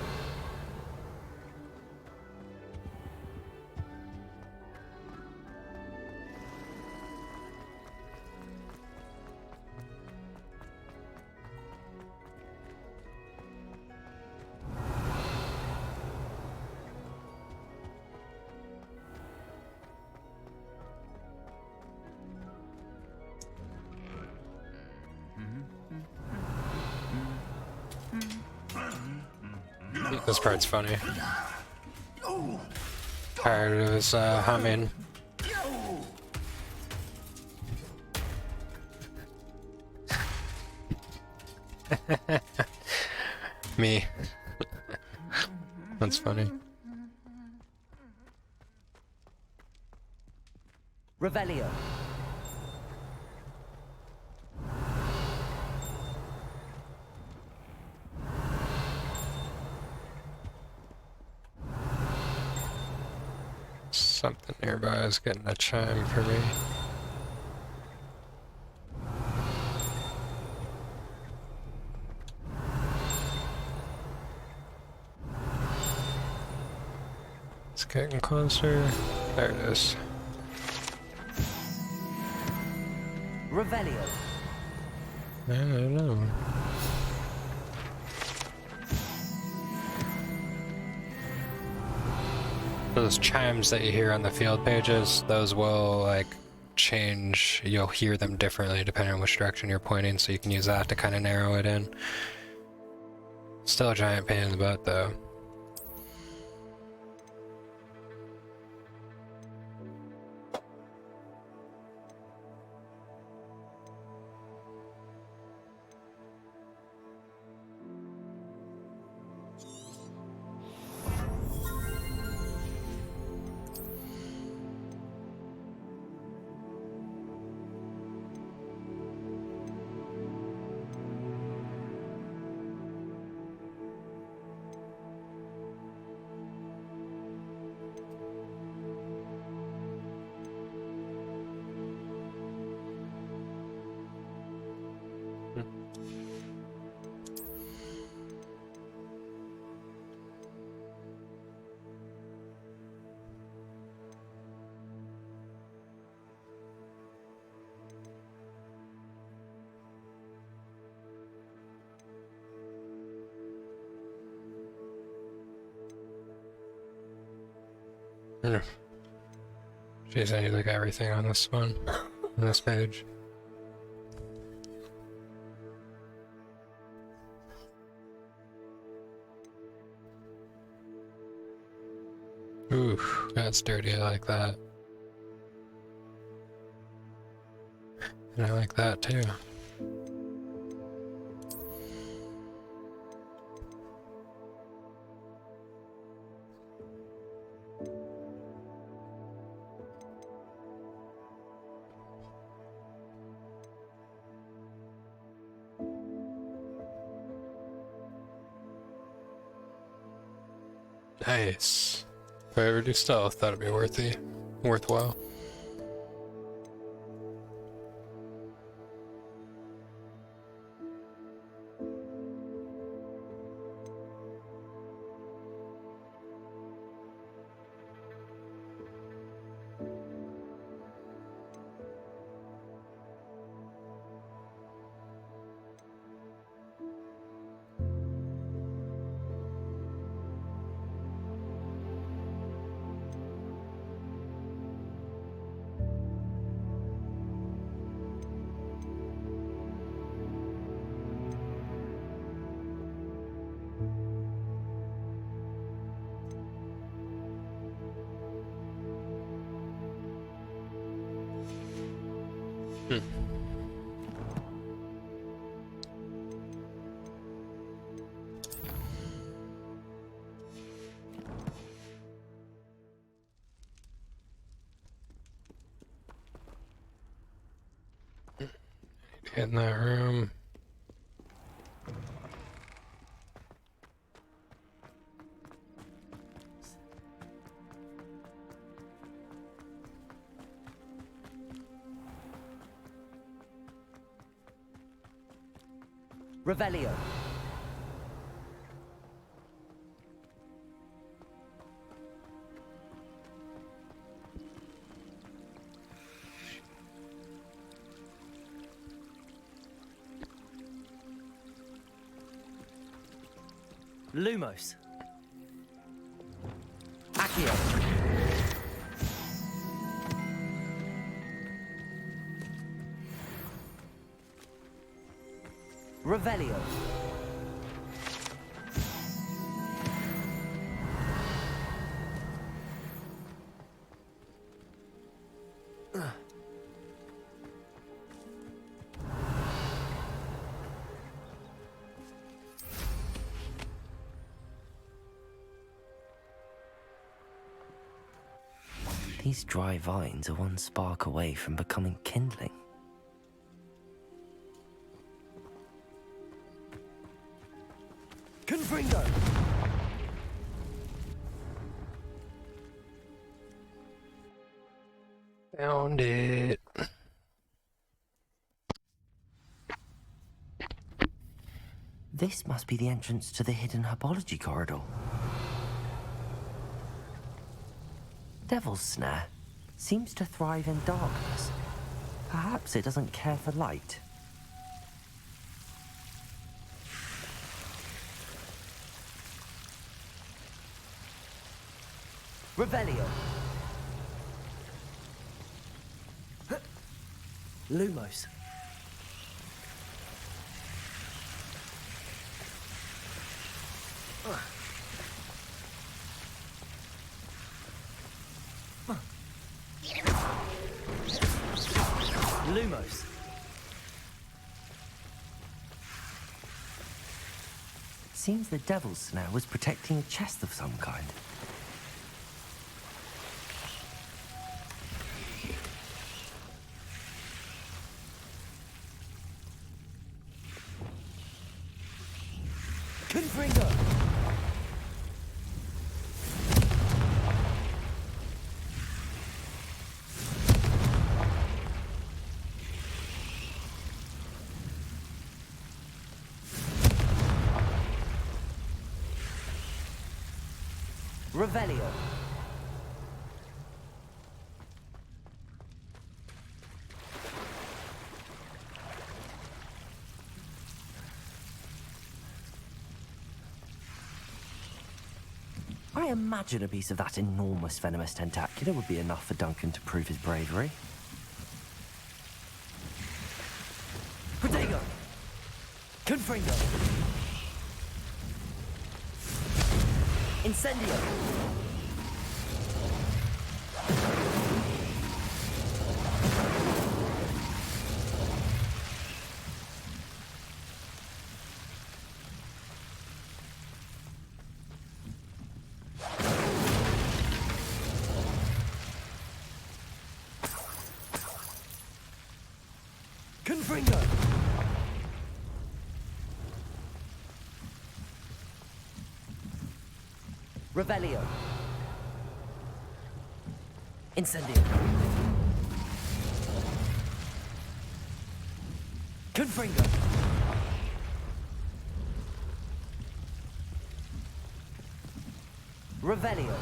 This part's funny. Tired of his humming. Me. That's funny. Revelio. Something nearby is getting a chime for me. It's getting closer. There it is. Revelio. I don't know. Those chimes that you hear on the field pages, those will like change, you'll hear them differently depending on which direction you're pointing, so you can use that to kind of narrow it in. Still a giant pain in the butt though. Jeez, I need like everything on this one, on this page. Ooh, that's dirty, I like that. And I like that too. Nice. If I ever do stealth, that'd be worthwhile. Get in that room. Revelio. Lumos. Accio. Revelio. These dry vines are one spark away from becoming kindling. Confringo. Found it. This must be the entrance to the hidden herbology corridor. Devil's Snare seems to thrive in darkness. Perhaps it doesn't care for light. Revelio. Lumos. Lumos. Seems the Devil's Snare was protecting a chest of some kind. Confringo. Revelio. I imagine a piece of that enormous venomous tentacular would be enough for Duncan to prove his bravery. Protego! Confringo! Incendio! Confringo! Revelio. Incendio. Confringo. Revelio.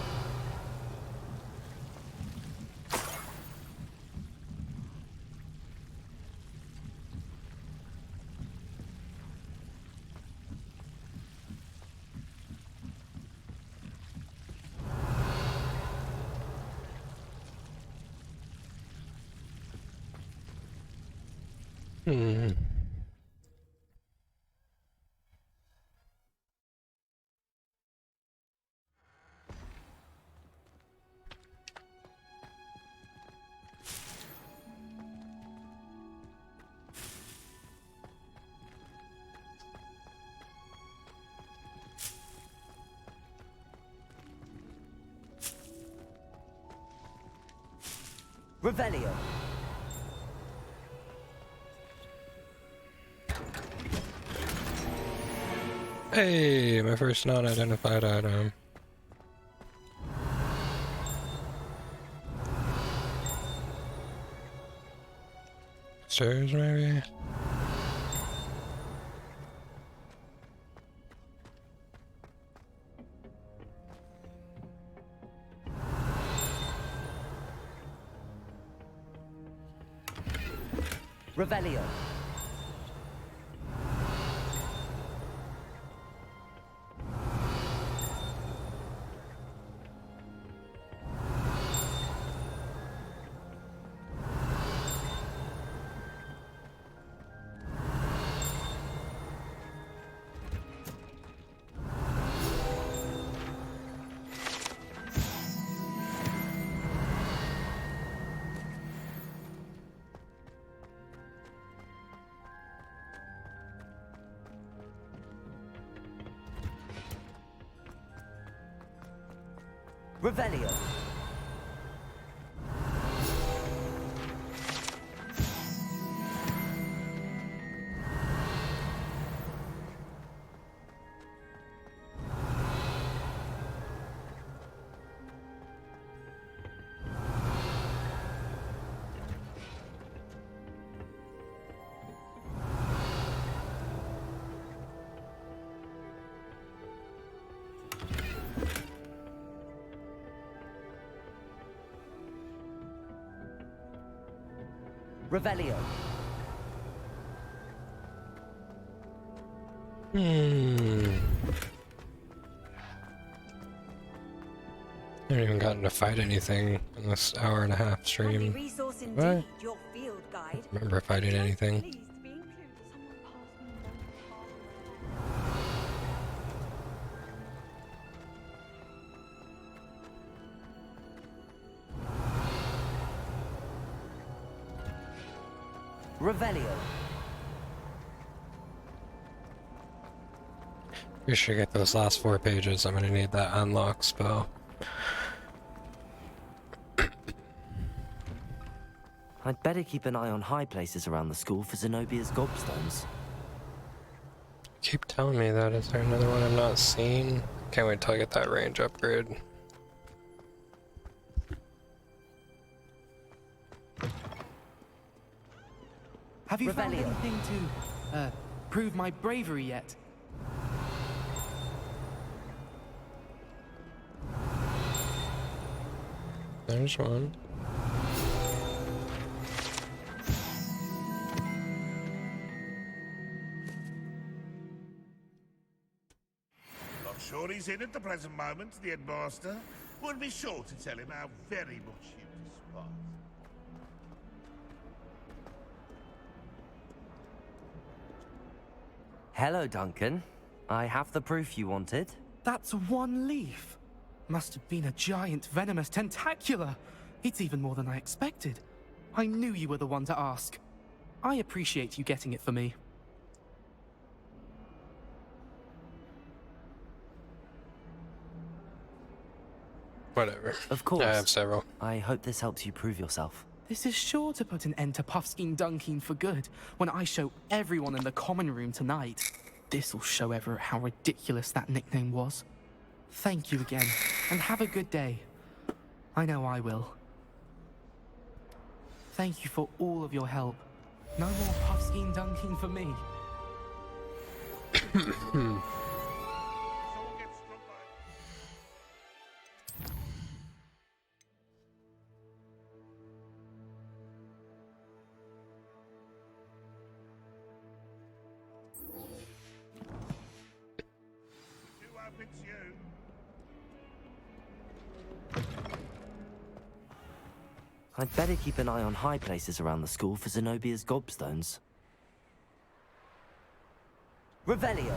Revelio. Hey, my first non-identified item. Stairs, maybe? Revelio. Revelio. Revelio. I haven't even gotten to fight anything in this hour and a half stream. Resource What? indeed, your field guide. Remember fighting anything? Pleased to be included. Revelio. We should get those last 4 pages. I'm gonna need that unlock spell. I'd better keep an eye on high places around the school for Zenobia's gobstones. Keep telling me that. Is there another one I'm not seeing? Can't wait till I get that range upgrade. Have you found Revelio. anything to, prove my bravery yet? There's one. Not sure he's He's in at the present moment, the headmaster. We'll be sure to tell him how very much you despise. Hello, Duncan. I have the proof you wanted. That's one leaf. Must have been a giant venomous tentacula. It's even more than I expected. I knew you were the one to ask. I appreciate you getting it for me. Whatever. Of course. I have several. I hope this helps you prove yourself. This is sure to put an end to Puffskein Dunkeen for good when I show everyone in the common room tonight. This'll show Everett how ridiculous that nickname was. Thank you again, and have a good day. I know I will. Thank you for all of your help. No more Puffskein Dunkeen for me. I'd better keep an eye on high places around the school for Zenobia's gobstones. Revelio.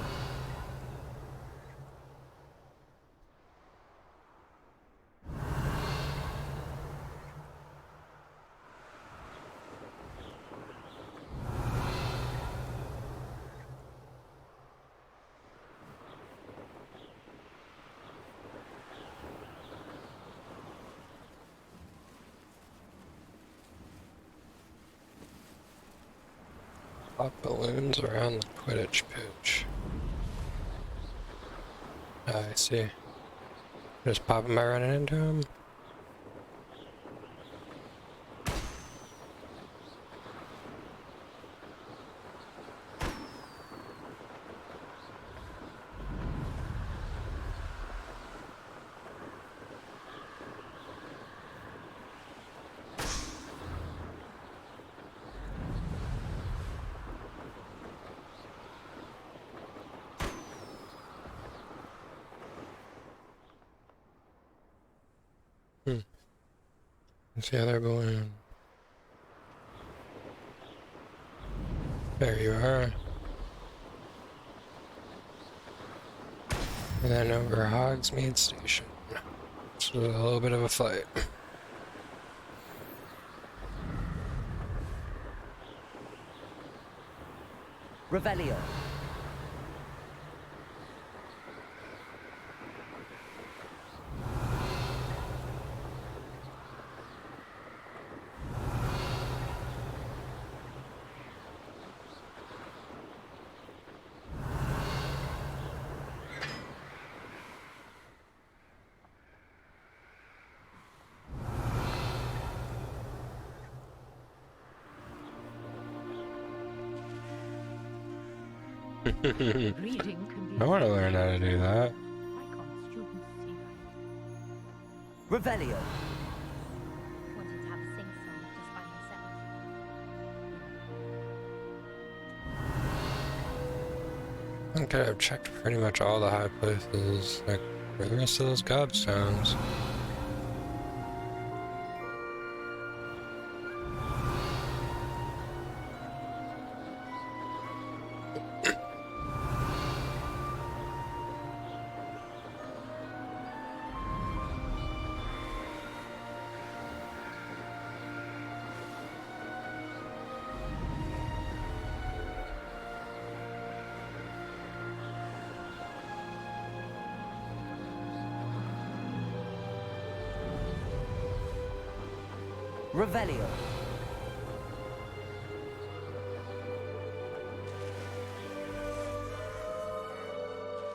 Pop balloons around the Quidditch pitch. I see. Just pop them by running into them. What's the other balloon? There you are. And then over Hogsmeade Station. So a little bit of a fight. Revelio. Reading can be I want to learn how to do that. Why can't students see that? Revelio. Wanted to have a sing-song just by myself. I think I've checked pretty much all the high places, like where the rest of those gobstones. Revelio.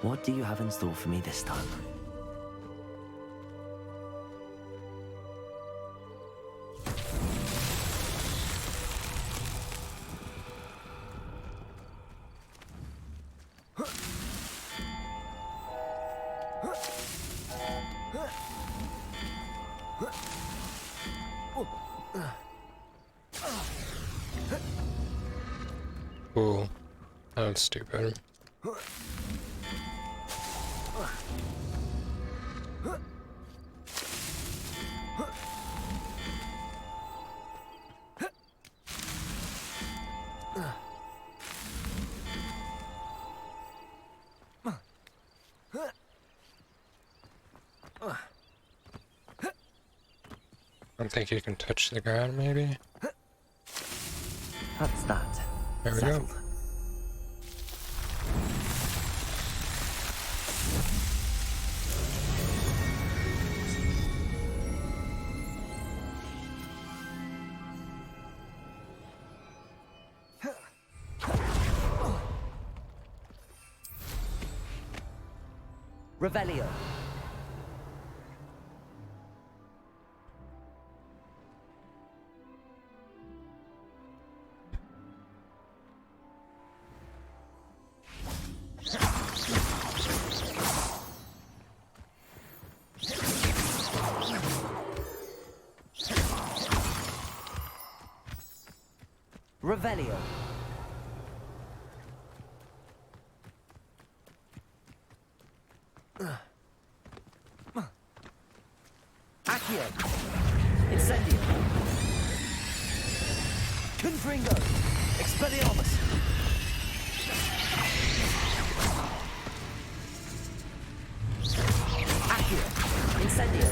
What do you have in store for me this time? Cool. That was stupid. I don't think you can touch the ground, maybe? That's that. There we Settled. go. Revelio. Revelio. Accio. Incendio. Confringo. Expelliarmus. Accio. Incendio.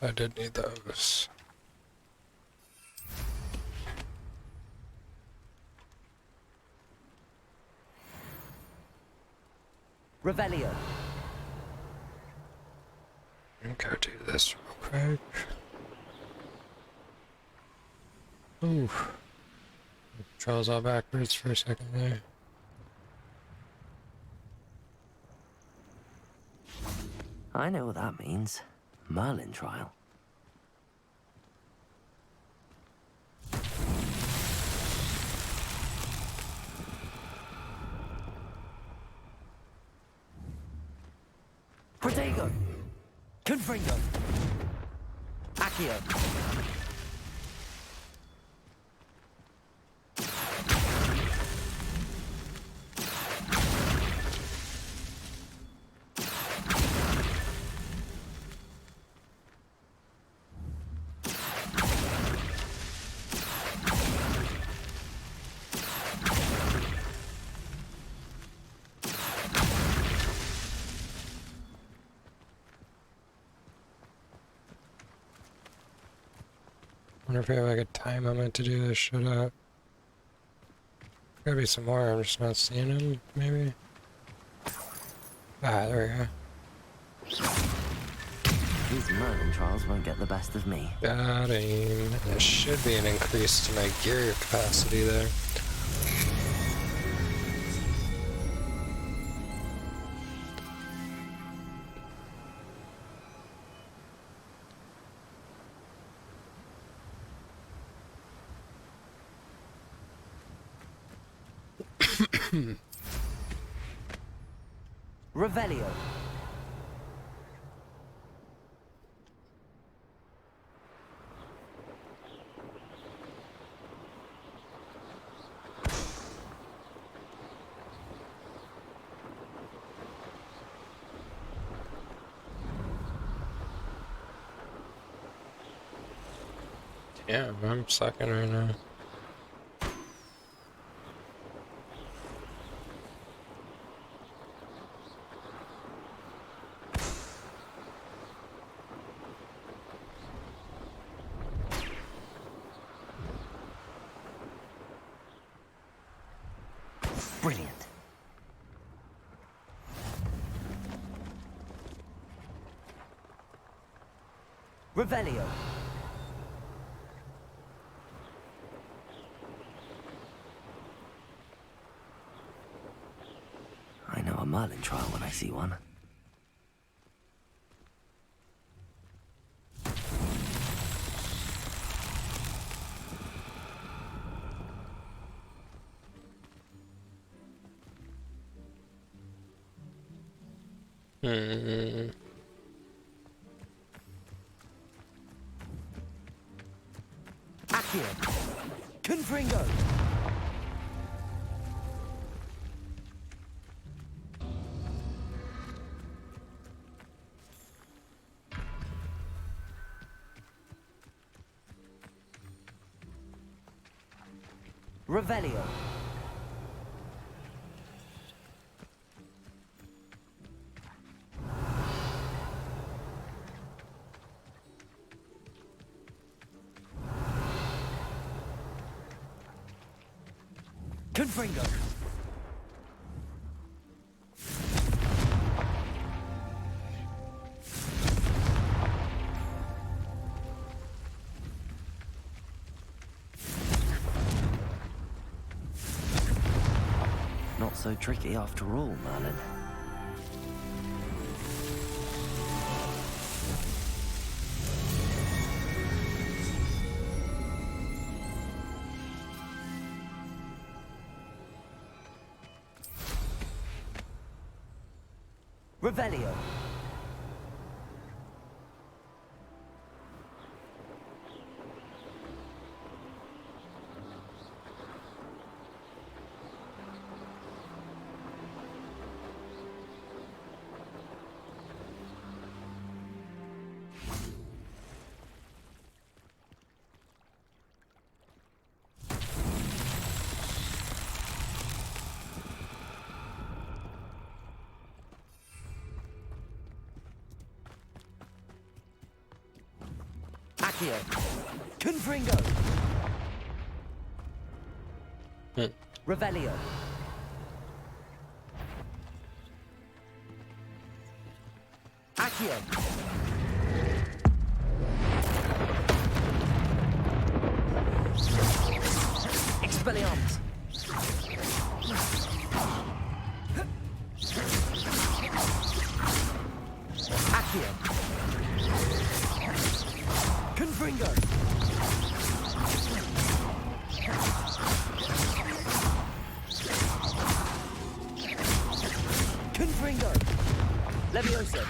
I did need those. Revelio. Go do this real quick. Ooh. Controls all backwards for a second there. I know what that means. Merlin trial. Protego. Confringo. Accio. Wonder if we have like a time limit to do this shit up. Gotta be some more, I'm just not seeing them, maybe? Ah, there we go. These Merlin trials won't get the best of me. Got him. There should be an increase to my gear capacity there. Revelio. Yeah, I'm sucking right now. Brilliant. Revelio. I know a Merlin trial when I see one. Accio. Confringo. Revelio. Confringo. Not so tricky after all, Merlin. Revelio. Accio. Confringo. Revelio. Accio. Expelliarmus. Accio. Confringo. Confringo. Levioso.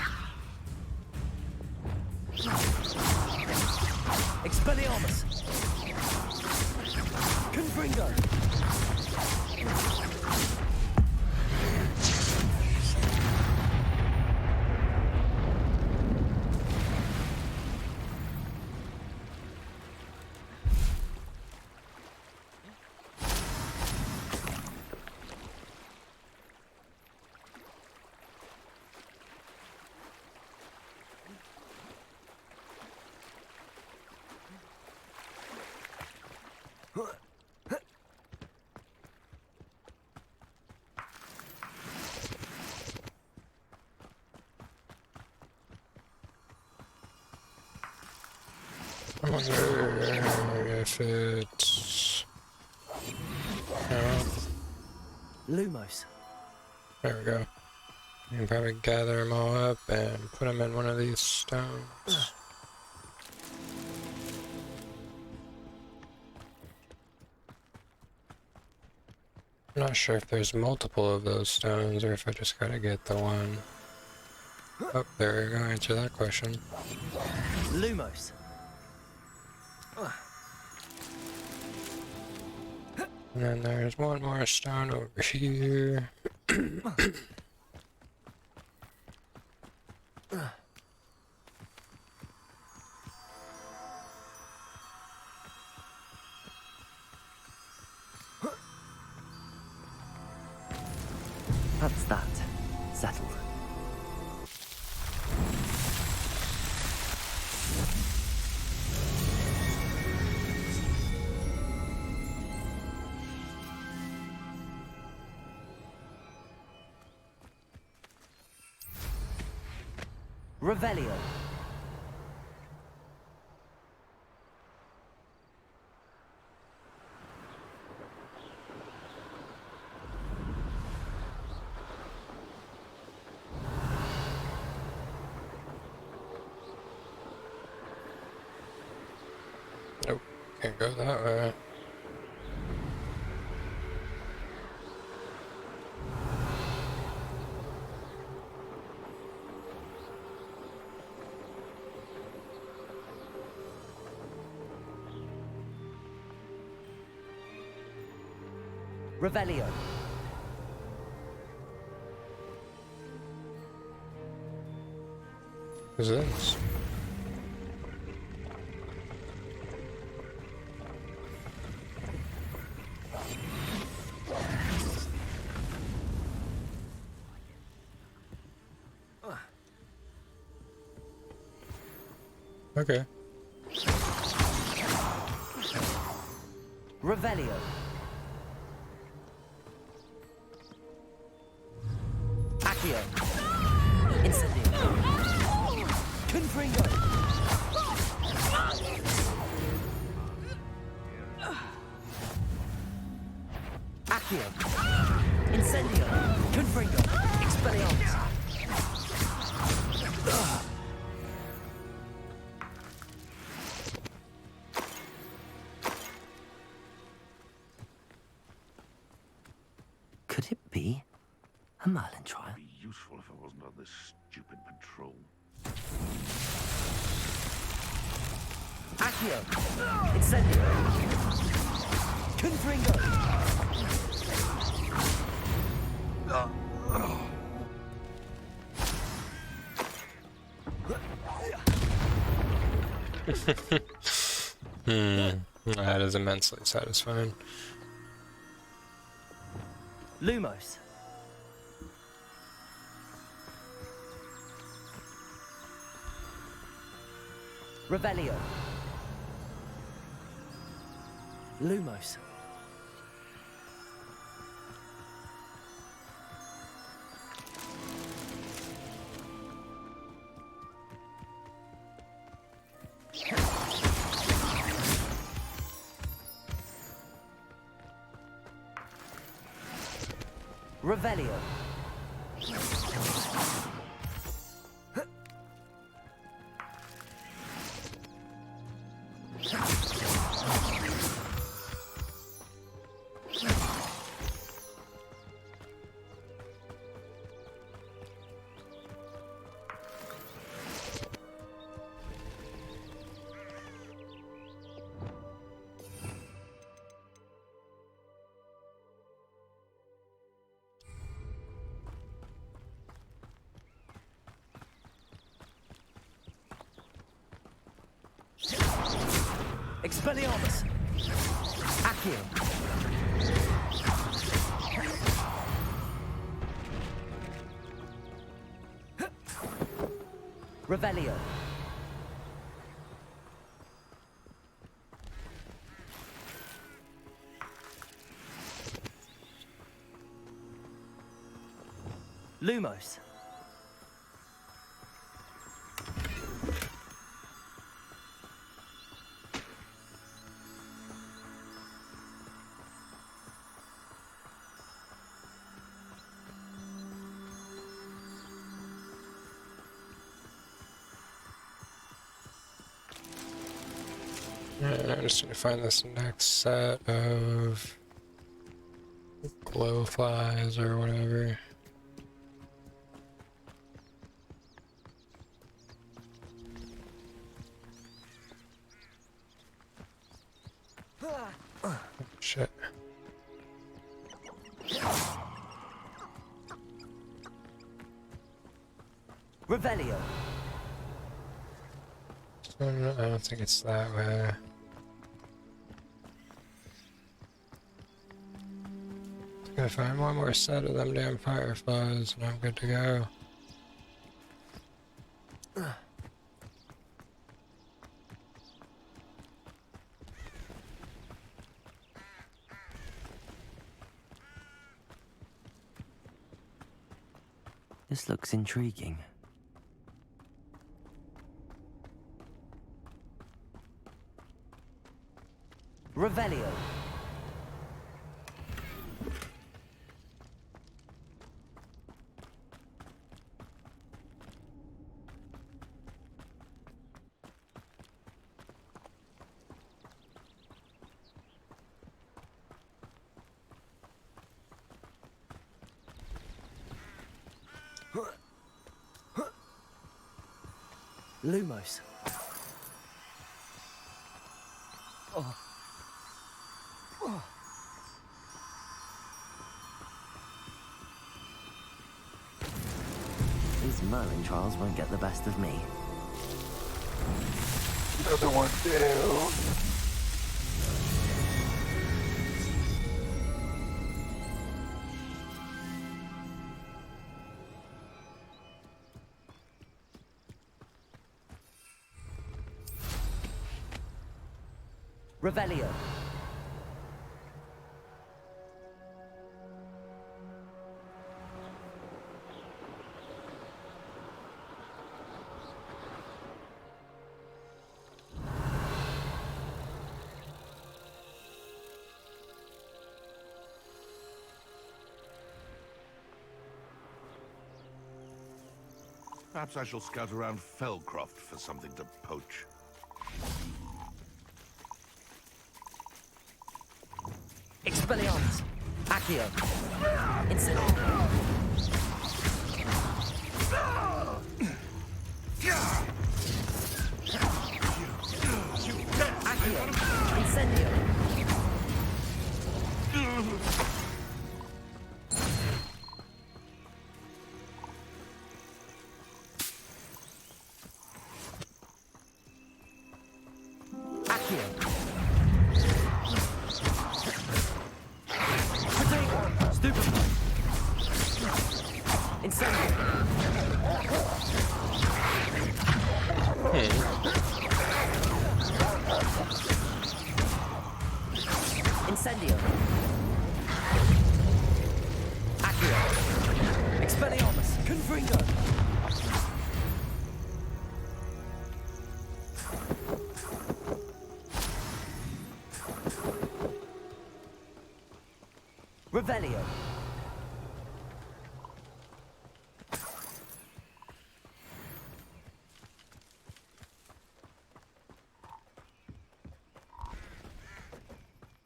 Expelliarmus. Confringo. I wonder if it's... Lumos. There we go. You can probably gather them all up and put them in one of these stones. I'm not sure if there's multiple of those stones or if I just gotta get the one. Oh, there we go. Answer that question. Lumos. And then there's one more stone over here. That's that. Settled. Revelio. Nope, can't go that way. Revelio. Who's this? Okay. Revelio. Accio. Incendio. Confringo. Accio. Incendio. Confringo. Expelliarmus. Could it be a Merlin trial? Be useful if I wasn't on this stupid patrol. Accio. Incendio. Confringo. That is immensely satisfying. Lumos. Revelio. Lumos. Revelio. Expelliarmus. Accio. Revelio. Lumos. I just need to find this next set of glow flies or whatever. Oh, shit. Revelio. I don't think it's that way. Gotta find one more set of them damn fireflies and I'm good to go. This looks intriguing. Revelio. Lumos. These Merlin trials won't get the best of me. Another one down. Revelio. Perhaps I shall scout around Felcroft for something to poach. Expelliarmus. Accio. Incendio. Accio. Incendio. Incendio. Accio. Expelliarmus. Confringo. Revelio.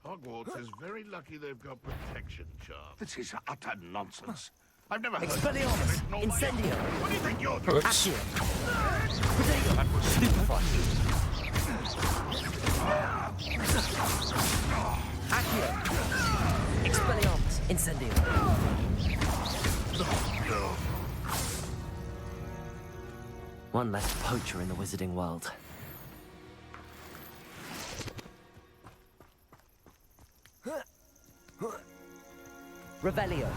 Hogwarts is very lucky they've got protection charms. This is utter nonsense. I've never heard Expelliarmus. of it. Incendio. What do you think you're doing? Accio. That was Stupefy. Accio. Expelliarmus. Incendio. One less poacher in the wizarding world. Revelio.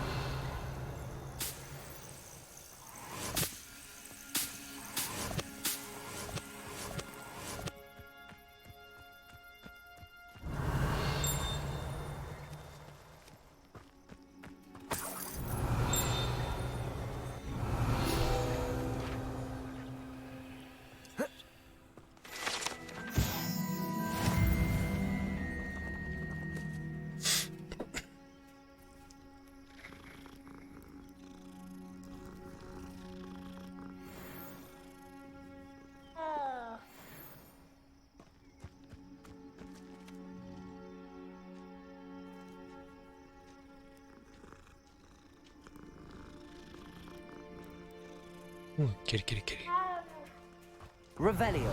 Kitty, kitty, kitty. Revelio.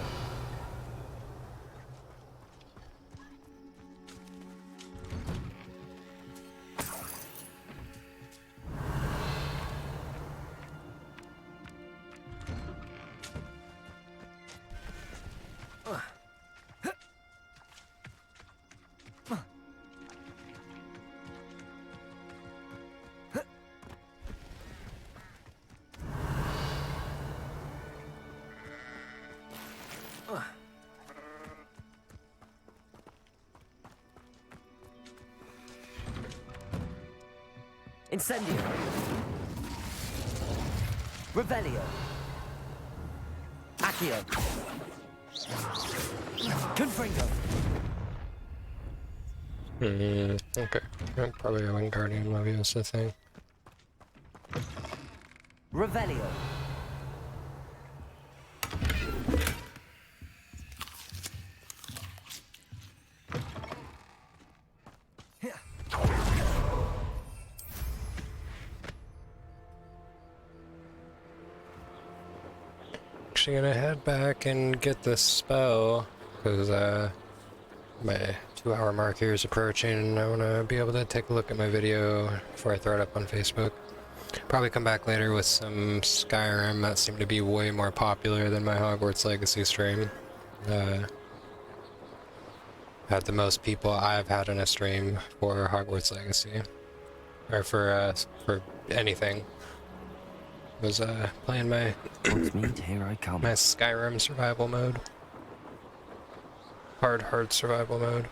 Incendio. Revelio. Accio. Confringo. Okay. Probably a Wingardium Leviosa thing. Revelio. Actually gonna head back and get this spell because my 2-hour mark here is approaching and I want to be able to take a look at my video before I throw it up on Facebook. Probably come back later with some Skyrim that seemed to be way more popular than my Hogwarts Legacy stream. Had the most people I've had in a stream for Hogwarts Legacy, or for anything. Was playing my Here I come. my Skyrim survival mode. Hard survival mode.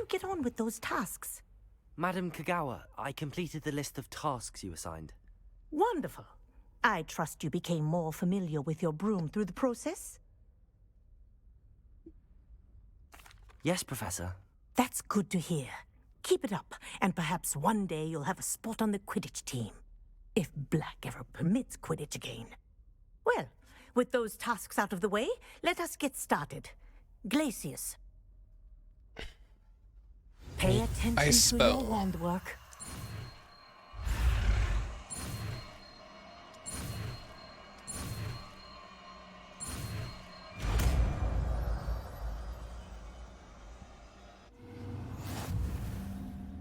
you get on with those tasks? Madam Kagawa, I completed the list of tasks you assigned. Wonderful. I trust you became more familiar with your broom through the process? Yes, Professor. That's good to hear. Keep it up, and perhaps one day you'll have a spot on the Quidditch team. If Black ever permits Quidditch again. Well, with those tasks out of the way, let us get started. Glacius. Pay attention to your wand work.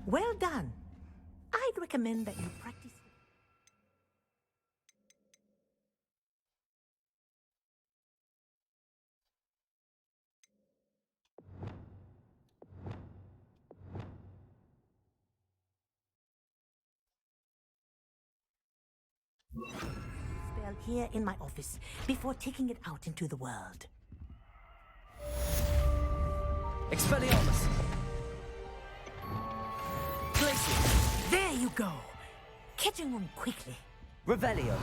Well done. I'd recommend that you practice. Spell here in my office before taking it out into the world. Expelliarmus! Glacius! There you go! Catching on quickly. Revelio!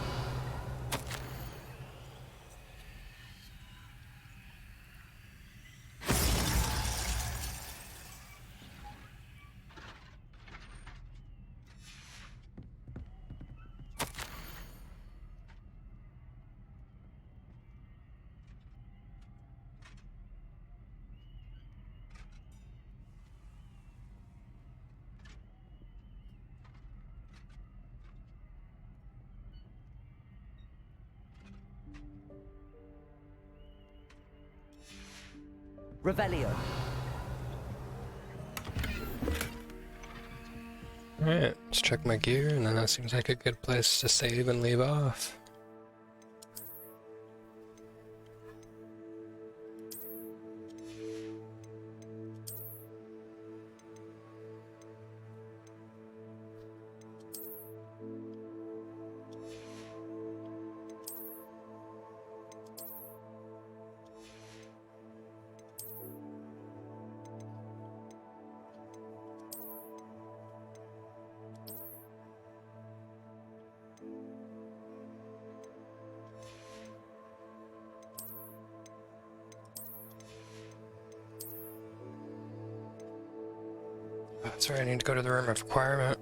Revelio. Alright, let's check my gear, and then that seems like a good place to save and leave off. That's right, I need to go to the room of requirement.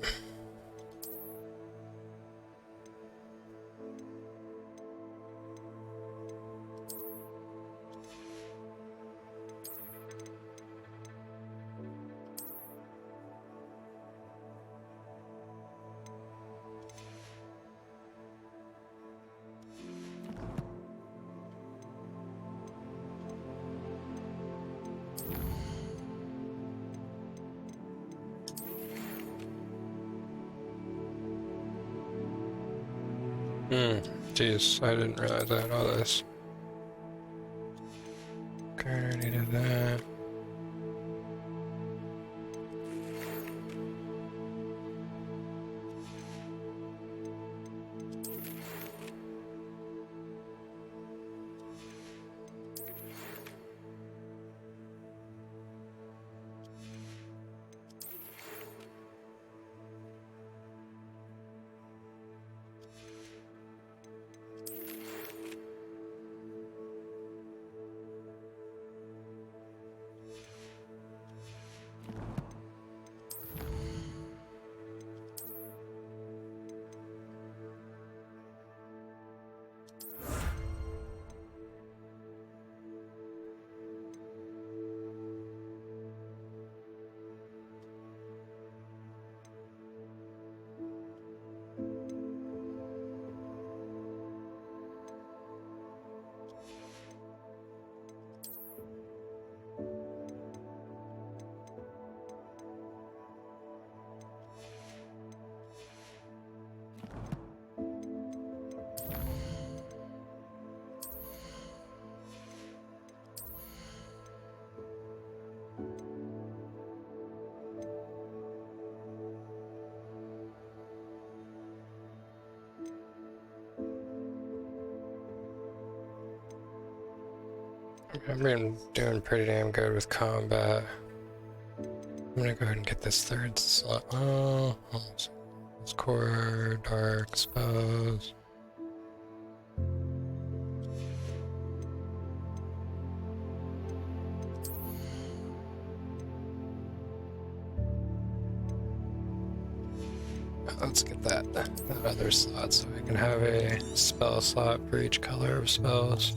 Jeez, I didn't realize I had all this. Okay, I already did that. I've been doing pretty damn good with combat. I'm gonna go ahead and get this third slot. Oh, it's core, dark, expose. Let's get that other slot so we can have a spell slot for each color of spells.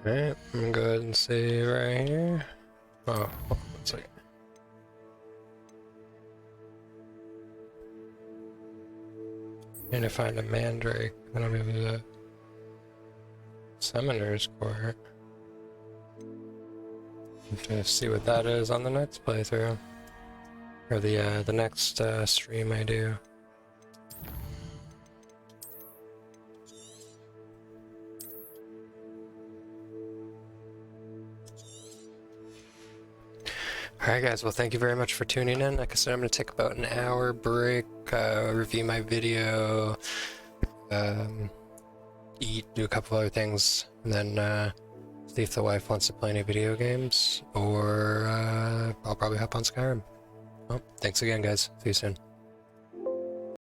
Alright, I'm gonna go ahead and save right here. Oh, 1 second. Need to find a mandrake, then I'll be able to Summoner's Court. To see what that is on the next playthrough. Or the next stream I do. Alright guys, well thank you very much for tuning in. Like I said, I'm going to take about an hour break, review my video, eat, do a couple other things, and then see if the wife wants to play any video games, or I'll probably hop on Skyrim. Well, thanks again guys, see you soon.